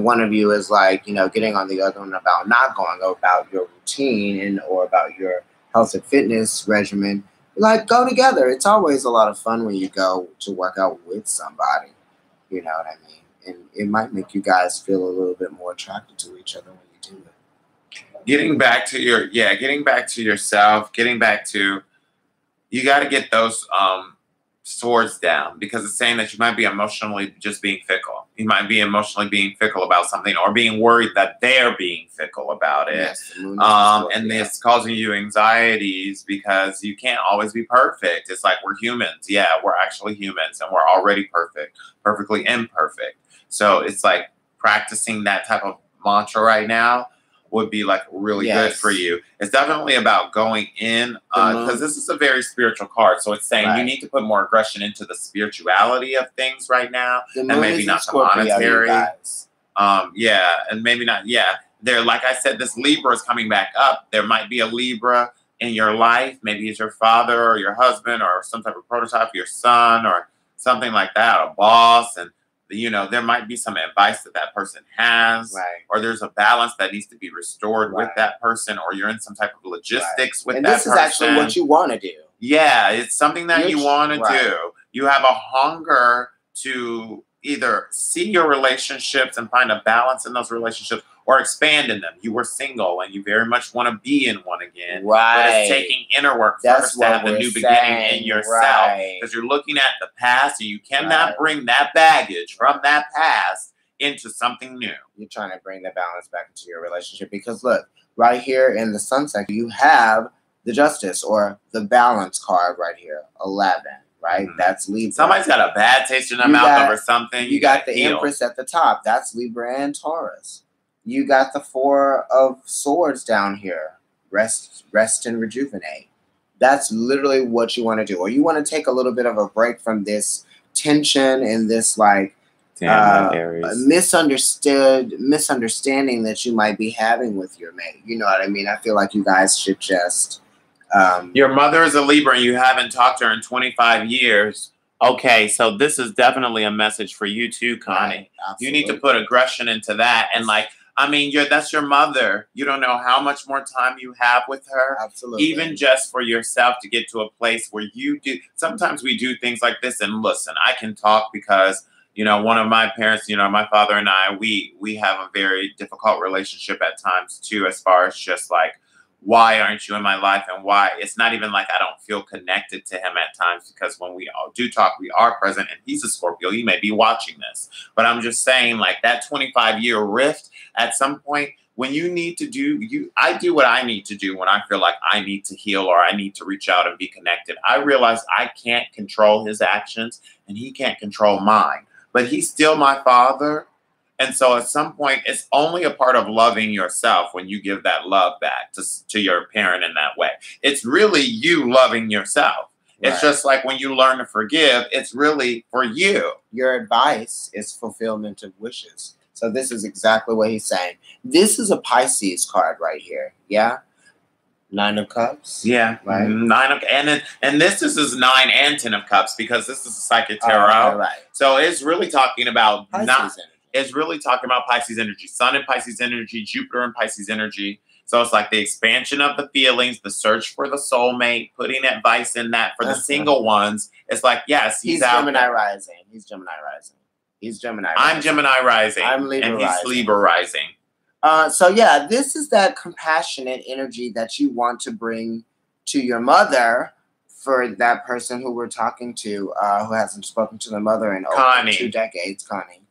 one of you is like, you know, getting on the other one about not going about your routine or about your health and fitness regimen, like go together. It's always a lot of fun when you go to work out with somebody. You know what I mean? And it might make you guys feel a little bit more attracted to each other when you do it. Getting back to yourself, you got to get those swords down, because it's saying that you might be emotionally just being fickle. You might be emotionally being fickle about something, or being worried that they're being fickle about it. Yes, and it's causing you anxieties because you can't always be perfect. It's like we're humans. Yeah, we're actually humans, and we're already perfectly imperfect. So it's like practicing that type of mantra right now would be like really good for you. It's definitely about going in, because this is a very spiritual card. So it's saying you need to put more aggression into the spirituality of things right now, and maybe not the monetary. And maybe not. Yeah, there. Like I said, this Libra is coming back up. There might be a Libra in your life. Maybe it's your father or your husband or some type of prototype, your son or something like that, a boss, and you know, there might be some advice that person has, or there's a balance that needs to be restored with that person, or you're in some type of logistics with that person. And this is actually what you want to do. Yeah, it's something that you want to do. You have a hunger to either see your relationships and find a balance in those relationships, or expand in them. You were single and you very much want to be in one again. But it's taking inner work first to have the new beginning in yourself. Because you're looking at the past, and you cannot bring that baggage from that past into something new. You're trying to bring the balance back into your relationship. Because look, right here in the sun sector, you have the Justice, or the balance card right here, 11. Right? That's Libra. Somebody's got a bad taste in their mouth over something. You got the Empress at the top. That's Libra and Taurus. You got the Four of Swords down here. Rest and rejuvenate. That's literally what you want to do. Or you want to take a little bit of a break from this tension and this like misunderstanding that you might be having with your mate. You know what I mean? I feel like you guys should just... your mother is a Libra and you haven't talked to her in 25 years. Okay, so this is definitely a message for you too, Connie. You need to put aggression into that. And like, I mean, that's your mother. You don't know how much more time you have with her. Absolutely. Even just for yourself to get to a place where you do. Sometimes we do things like this. And listen, I can talk because, you know, one of my parents, you know, my father and I, we have a very difficult relationship at times too, as far as just like, why aren't you in my life, and why? It's not even like I don't feel connected to him at times, because when we all do talk, we are present, and he's a Scorpio. He may be watching this, but I'm just saying, like, that 25-year rift at some point when you need to I do what I need to do when I feel like I need to heal or I need to reach out and be connected. I realize I can't control his actions and he can't control mine, but he's still my father. And so at some point, it's only a part of loving yourself when you give that love back to your parent in that way. It's really you loving yourself. It's just like when you learn to forgive, it's really for you. Your advice is fulfillment of wishes. So this is exactly what he's saying. This is a Pisces card right here. Yeah. 9 of Cups. Yeah. Right. 9 of, and this is 9 and 10 of Cups because this is a Psychic Tarot. Right. So it's really talking about Pisces energy. It's really talking about Pisces energy, Sun in Pisces energy, Jupiter in Pisces energy. So it's like the expansion of the feelings, the search for the soulmate, putting advice in that for the single ones. It's like, yes, he's out Gemini there. rising. He's Gemini rising. He's Gemini rising. I'm Gemini rising. I'm Libra and he's rising. Libra rising. So yeah, this is that compassionate energy that you want to bring to your mother for that person who we're talking to, who hasn't spoken to their mother in over 2 decades, Connie.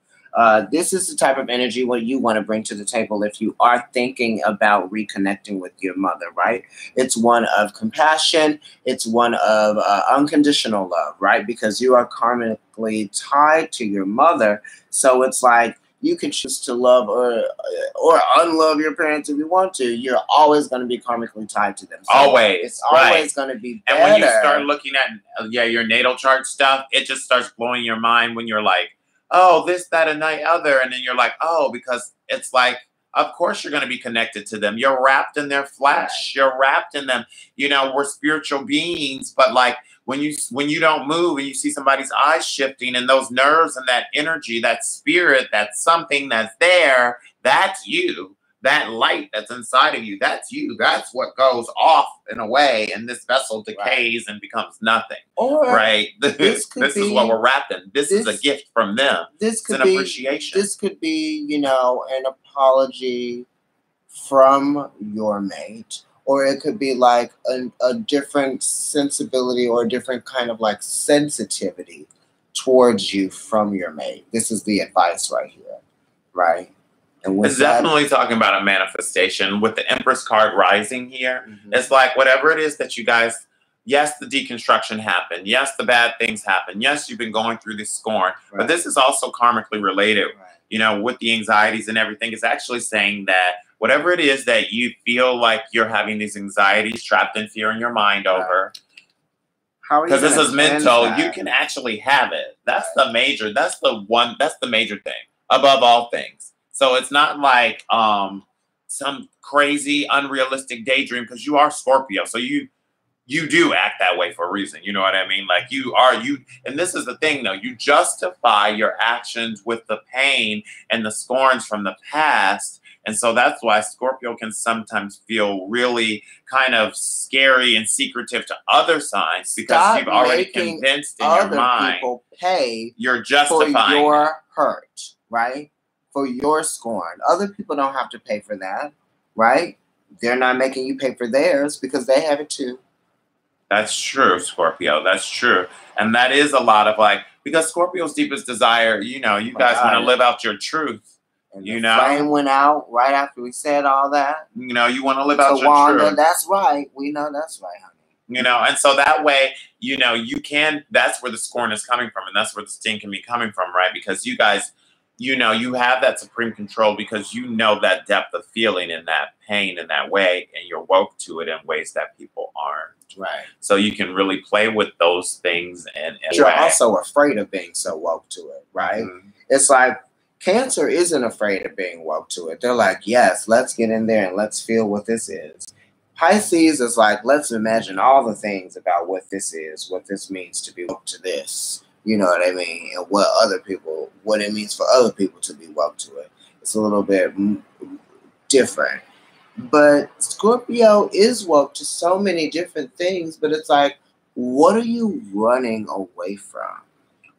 This is the type of energy what you want to bring to the table if you are thinking about reconnecting with your mother, right? It's one of compassion. It's one of unconditional love, right? Because you are karmically tied to your mother. So it's like you can choose to love or unlove your parents if you want to. You're always going to be karmically tied to them. So always. It's always going to be better. And when you start looking at your natal chart stuff, it just starts blowing your mind when you're like, oh, this, that, and the other. And then you're like, oh, because it's like, of course you're going to be connected to them. You're wrapped in their flesh. You're wrapped in them. You know, we're spiritual beings. But like when you don't move and you see somebody's eyes shifting and those nerves and that energy, that spirit, that something that's there, that's you. That light that's inside of you, that's you. That's what goes off in a way, and this vessel decays and becomes nothing. Right? This is what we're wrapped in. This is a gift from them. This could it's an be appreciation. This could be, you know, an apology from your mate, or it could be like a different sensibility or a different kind of like sensitivity towards you from your mate. This is the advice right here, right? And it's definitely talking about a manifestation with the Empress card rising here. It's like whatever it is that you guys, yes, the deconstruction happened. Yes, the bad things happened. Yes, you've been going through this scorn. But this is also karmically related, you know, with the anxieties and everything. It's actually saying that whatever it is that you feel like you're having these anxieties trapped in fear in your mind over, because this is mental, you can actually have it. That's the major, that's the major thing above all things. So it's not like some crazy, unrealistic daydream, because you are Scorpio. So you do act that way for a reason. You know what I mean? Like you. And this is the thing, though. You justify your actions with the pain and the scorns from the past. And so that's why Scorpio can sometimes feel really kind of scary and secretive to other signs, because you've already convinced in your mind people pay you're justifying for your hurt, right? For your scorn. Other people don't have to pay for that, right? They're not making you pay for theirs because they have it too. That's true, Scorpio. That's true. And that is a lot of like, because Scorpio's deepest desire, you know, you guys want to live out your truth. And you the know, flame went out right after we said all that. You know, you want to live out your truth. That's right. We know that's right, honey. You know, and so that way, you know, you can, that's where the scorn is coming from. And that's where the sting can be coming from, right? Because you guys, you know, you have that supreme control because you know that depth of feeling and that pain in that way, and you're woke to it in ways that people aren't. Right. So you can really play with those things. And you're also afraid of being so woke to it, right? It's like Cancer isn't afraid of being woke to it. They're like, yes, let's get in there and let's feel what this is. Pisces is like, let's imagine all the things about what this is, what this means to be woke to this. You know what I mean? And what it means for other people to be woke to it. It's a little bit different. But Scorpio is woke to so many different things, but it's like, what are you running away from?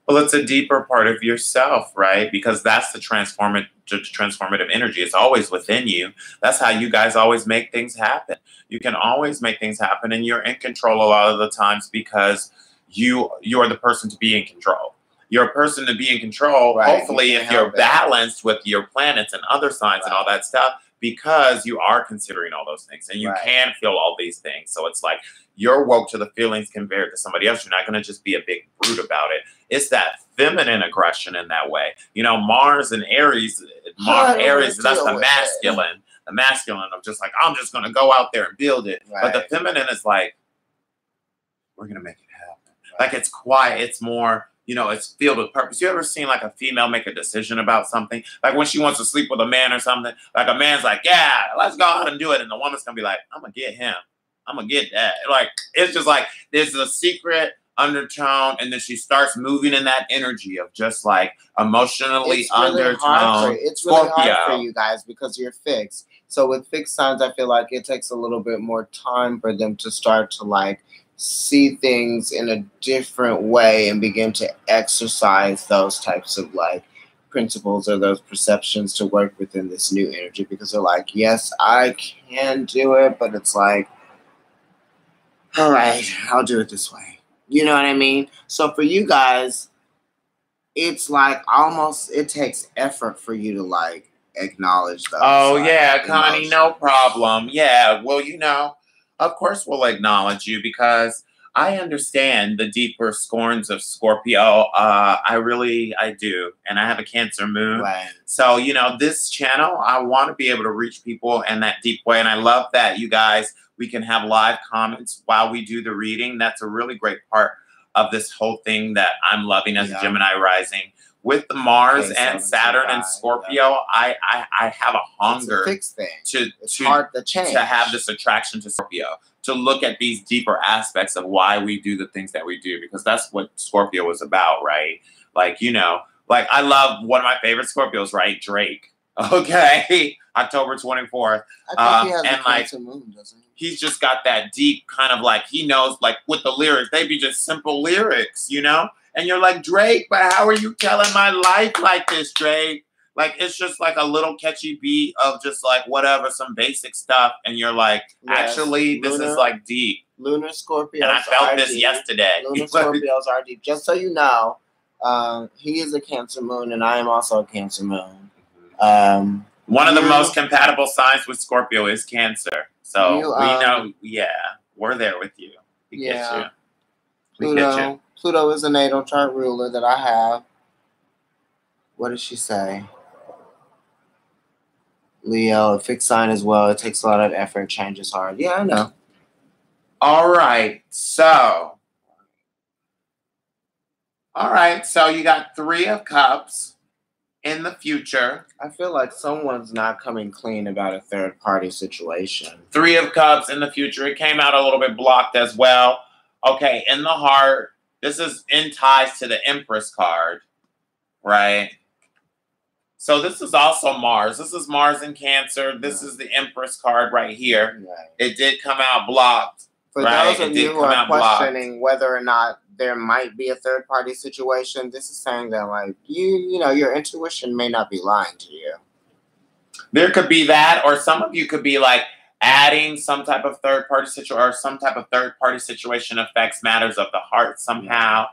Well, it's a deeper part of yourself, right? Because that's the transformative energy. It's always within you. That's how you guys always make things happen. You can always make things happen, and you're in control a lot of the times because you are the person to be in control. You're a person to be in control. Right. Hopefully, if you're balanced with your planets and other signs and all that stuff, because you are considering all those things and you can feel all these things. So it's like you're woke to the feelings compared to somebody else. You're not going to just be a big brute about it. It's that feminine aggression in that way. You know, Mars and Aries, Aries, that's the masculine. The masculine of just like, I'm just going to go out there and build it. But the feminine is like, we're going to make it happen. Like it's quiet. It's more, you know, it's filled with purpose. You ever seen like a female make a decision about something? Like when she wants to sleep with a man or something, like a man's like, yeah, let's go out and do it. And the woman's going to be like, I'm going to get him. I'm going to get that. Like, it's just like, there's a secret undertone. And then she starts moving in that energy of just like emotionally undertone. It's really hard for you guys because you're fixed. So with fixed signs, I feel like it takes a little bit more time for them to start to like see things in a different way and begin to exercise those types of like principles or those perceptions to work within this new energy, because they're like, yes, I can do it, but it's like, all right, I'll do it this way. You know what I mean? So for you guys, it's like almost, it takes effort for you to like acknowledge those. Oh, yeah, Connie, no problem. Yeah, well, you know, of course we'll acknowledge you because I understand the deeper scorns of Scorpio. I do. And I have a Cancer moon. Right. So, you know, this channel, I want to be able to reach people in that deep way. And I love that you guys, we can have live comments while we do the reading. That's a really great part of this whole thing that I'm loving as a Gemini rising. With the Mars and Saturn and Scorpio, I have a hunger to have this attraction to Scorpio, to look at these deeper aspects of why we do the things that we do, because that's what Scorpio is about, right? Like, you know, like I love one of my favorite Scorpios, right? Drake. Okay. October 24th. I think he has a Cancer moon, doesn't he? He's just got that deep kind of like, he knows like with the lyrics, they be just simple lyrics, you know? And you're like, Drake, but how are you telling my life like this, Drake? Like, it's just like a little catchy beat of just like whatever, some basic stuff. And you're like, actually, this is like deep. Lunar Scorpios. And I felt this yesterday. Lunar Scorpios are deep. Just so you know, he is a Cancer moon and I am also a Cancer moon. One of the most compatible signs with Scorpio is Cancer. So we know, we're there with you. We get you. We get you. Pluto is a natal chart ruler that I have. What does she say? Leo, a fixed sign as well. It takes a lot of effort. Change is hard. Yeah, I know. All right. So you got 3 of Cups in the future. I feel like someone's not coming clean about a third-party situation. 3 of Cups in the future. It came out a little bit blocked as well. Okay, in the heart. This is in ties to the Empress card, right? So this is also Mars. This is Mars in Cancer. This is the Empress card right here. Right. It did come out blocked. For those of you who are questioning whether or not there might be a third-party situation, this is saying that, like, you know, your intuition may not be lying to you. There could be that, or some of you could be like, adding some type of third-party situation, or some type of third-party situation affects matters of the heart somehow.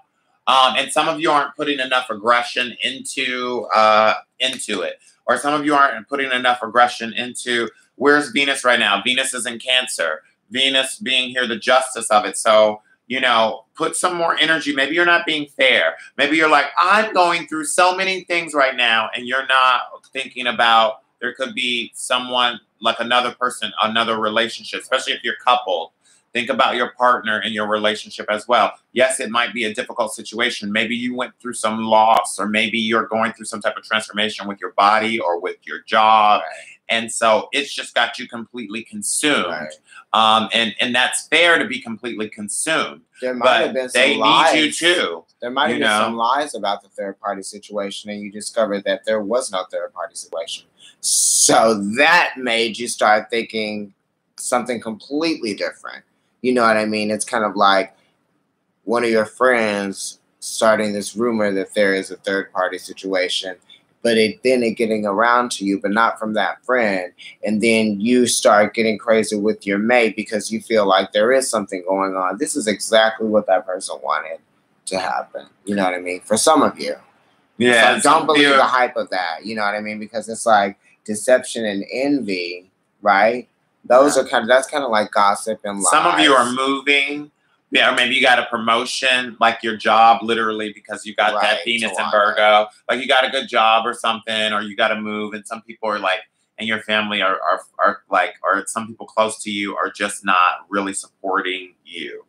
And some of you aren't putting enough aggression into it. Or some of you aren't putting enough aggression into, where's Venus right now? Venus is in Cancer. Venus being here, the justice of it. So, you know, put some more energy. Maybe you're not being fair. Maybe you're like, I'm going through so many things right now, and you're not thinking about, there could be someone, like another person, another relationship, especially if you're coupled. Think about your partner and your relationship as well. Yes, it might be a difficult situation. Maybe you went through some loss, or maybe you're going through some type of transformation with your body or with your job. Right. And so it's just got you completely consumed. Right. And that's fair to be completely consumed. There might have been some lies. They need you too. There might have been some lies about the third-party situation, and you discovered that there was no third-party situation. So that made you start thinking something completely different. You know what I mean? It's kind of like one of your friends starting this rumor that there is a third-party situation, but then it getting around to you, but not from that friend. And then you start getting crazy with your mate because you feel like there is something going on. This is exactly what that person wanted to happen. You know what I mean? For some of you. Yeah. So don't believe the hype of that. You know what I mean? Because it's like, deception and envy, right? Those are that's kind of like gossip and lies. Some of you are moving. Yeah, or maybe you got a promotion, like your job, literally, because you got that Venus in Virgo. Like you got a good job or something, or you got to move. And some people are like, and your family are like, or some people close to you are just not really supporting you,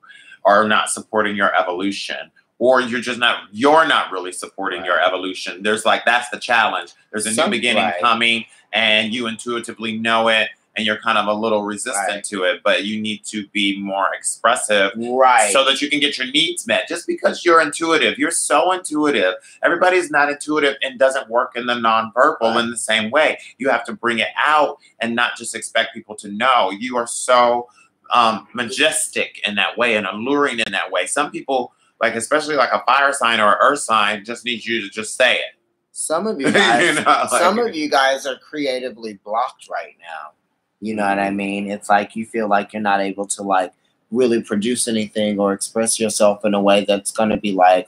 or not supporting your evolution. Or you're not really supporting your evolution. There's like, that's the challenge. There's a new beginning coming, and you intuitively know it, and you're kind of a little resistant to it, but you need to be more expressive so that you can get your needs met. Just because you're intuitive, you're so intuitive. Everybody's not intuitive and doesn't work in the nonverbal in the same way. You have to bring it out and not just expect people to know. You are so majestic in that way and alluring in that way. Some people, like especially like a fire sign or an earth sign, just needs you to just say it. Some of you guys, some of you guys are creatively blocked right now. You know what I mean? It's like you feel like you're not able to like really produce anything or express yourself in a way that's going to be like,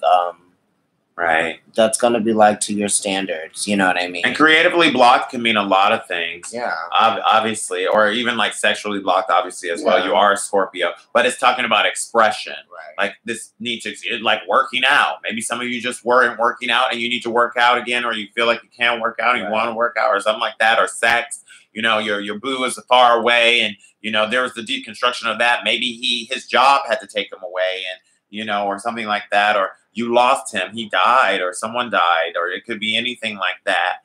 that's going to be like to your standards. You know what I mean? And creatively blocked can mean a lot of things. Yeah. Obviously, or even like sexually blocked, obviously as well. You are a Scorpio, but it's talking about expression. Like this needs to, like working out. Maybe some of you just weren't working out and you need to work out again, or you feel like you can't work out and you want to work out or something like that, or sex. You know, your boo is far away, and you know there was the deconstruction of that. Maybe his job had to take him away, and you know, or something like that, or you lost him, he died, or someone died, or it could be anything like that.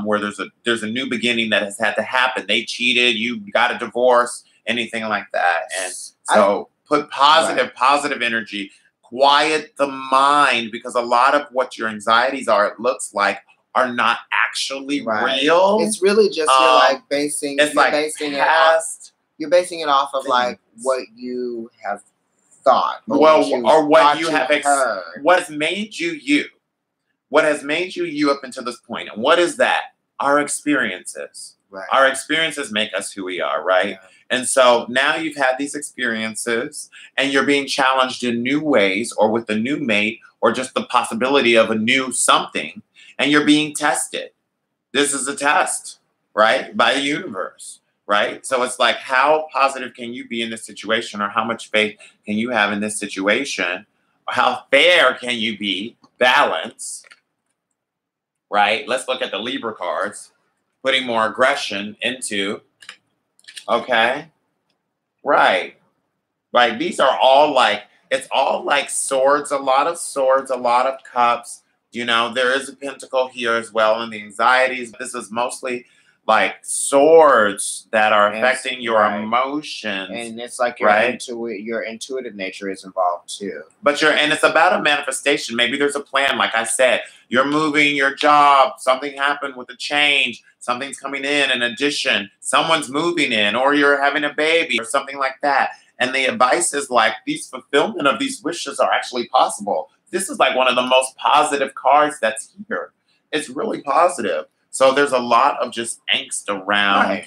Where there's a new beginning that has had to happen. They cheated, you got a divorce, anything like that, and so put positive energy, quiet the mind, because a lot of what your anxieties are, it looks like, are not actually real. It's really just you're like basing. It's like basing it off. You're basing it off of like what you have thought, or what you have heard. What has made you you? What has made you you up until this point? And what is that? Our experiences. Our experiences make us who we are, right? Yeah. And so now you've had these experiences, and you're being challenged in new ways, or with a new mate, or just the possibility of a new something. And you're being tested. This is a test, right? By the universe, right? So it's like, how positive can you be in this situation, or how much faith can you have in this situation? Or how fair can you be? Balance, right? Let's look at the Libra cards. Putting more aggression into, okay? Right. These are all like, it's all like swords, a lot of cups. You know, there is a pentacle here as well, and the anxieties. This is mostly like swords that are affecting your emotions. And it's like your intuitive nature is involved too. And it's about a manifestation. Maybe there's a plan. Like I said, you're moving your job. Something happened with a change. Something's coming in an addition. Someone's moving in, or you're having a baby or something like that. And the advice is like, these fulfillment of these wishes are actually possible. This is like one of the most positive cards that's here. It's really positive. So there's a lot of just angst around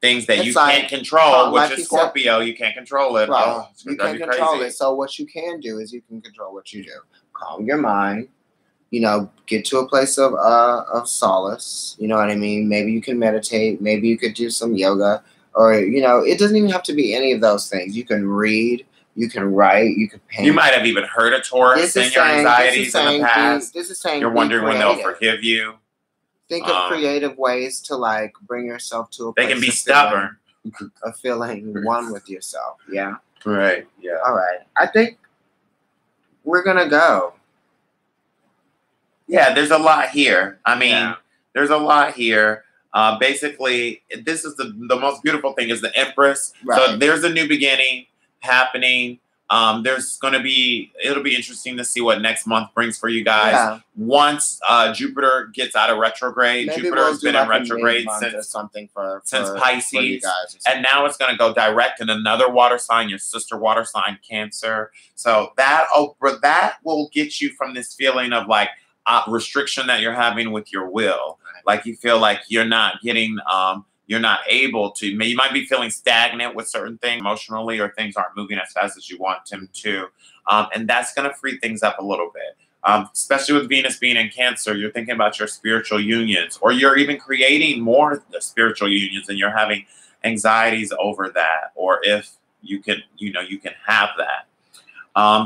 things that you can't control, which is Scorpio. You can't control it. Oh, you can't control it. So what you can do is you can control what you do. Calm your mind. You know, get to a place of solace. You know what I mean? Maybe you can meditate. Maybe you could do some yoga. Or, you know, it doesn't even have to be any of those things. You can read. You can write, you can paint. You might have even heard a Taurus in your anxieties in the past. This is saying you're wondering when they'll forgive you. Think of creative ways to like bring yourself to a place. They can be stubborn. Of feeling one with yourself. Yeah. Right. Yeah. All right. I think we're gonna go. Yeah, there's a lot here. I mean, there's a lot here. Basically, this is the most beautiful thing is the Empress. So there's a new beginning happening. There's going to be, it'll be interesting to see what next month brings for you guys. Once Jupiter gets out of retrograde, Jupiter has been in retrograde since Pisces, for you guys, and now it's going to go direct in another water sign, your sister water sign, Cancer. So that will get you from this feeling of like restriction that you're having with your will. Like you feel like you're not getting, you're not able to, you might be feeling stagnant with certain things emotionally, or things aren't moving as fast as you want them to. And that's going to free things up a little bit. Especially with Venus being in Cancer, you're thinking about your spiritual unions, or you're even creating more spiritual unions, and you're having anxieties over that, or if you can, you can have that.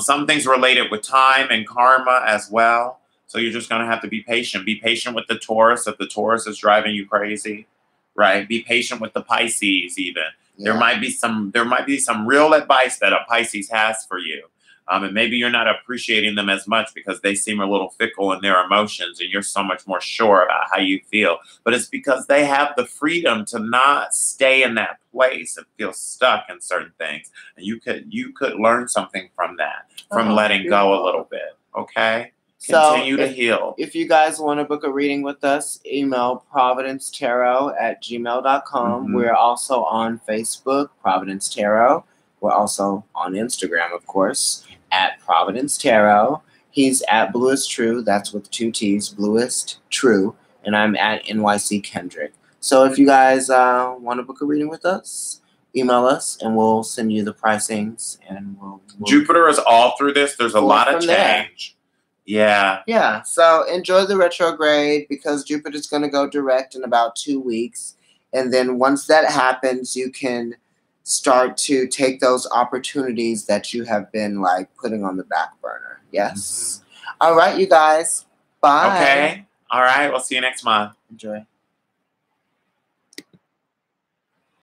Some things related with time and karma as well. So you're just going to have to be patient. Be patient with the Taurus if the Taurus is driving you crazy, right? Be patient with the Pisces even. Yeah. There might be some real advice that a Pisces has for you. And maybe you're not appreciating them as much because they seem a little fickle in their emotions and you're so much more sure about how you feel. But it's because they have the freedom to not stay in that place and feel stuck in certain things. And you could learn something from that, from letting go a little bit, okay? Continue to heal. If you guys want to book a reading with us, email providencetarot@gmail.com. Mm-hmm. We're also on Facebook, Providence Tarot. We're also on Instagram, of course, at Providence Tarot. He's at Bluest True. That's with 2 T's, Bluest True. And I'm at NYC Kendrick. So if you guys want to book a reading with us, email us and we'll send you the pricings. And we'll Jupiter is all through this. There's a lot of change. There. Yeah. Yeah. So enjoy the retrograde because Jupiter's going to go direct in about 2 weeks. And then once that happens, you can start to take those opportunities that you have been like putting on the back burner. Yes. Mm-hmm. All right, you guys. Bye. Okay. All right. We'll see you next month. Enjoy.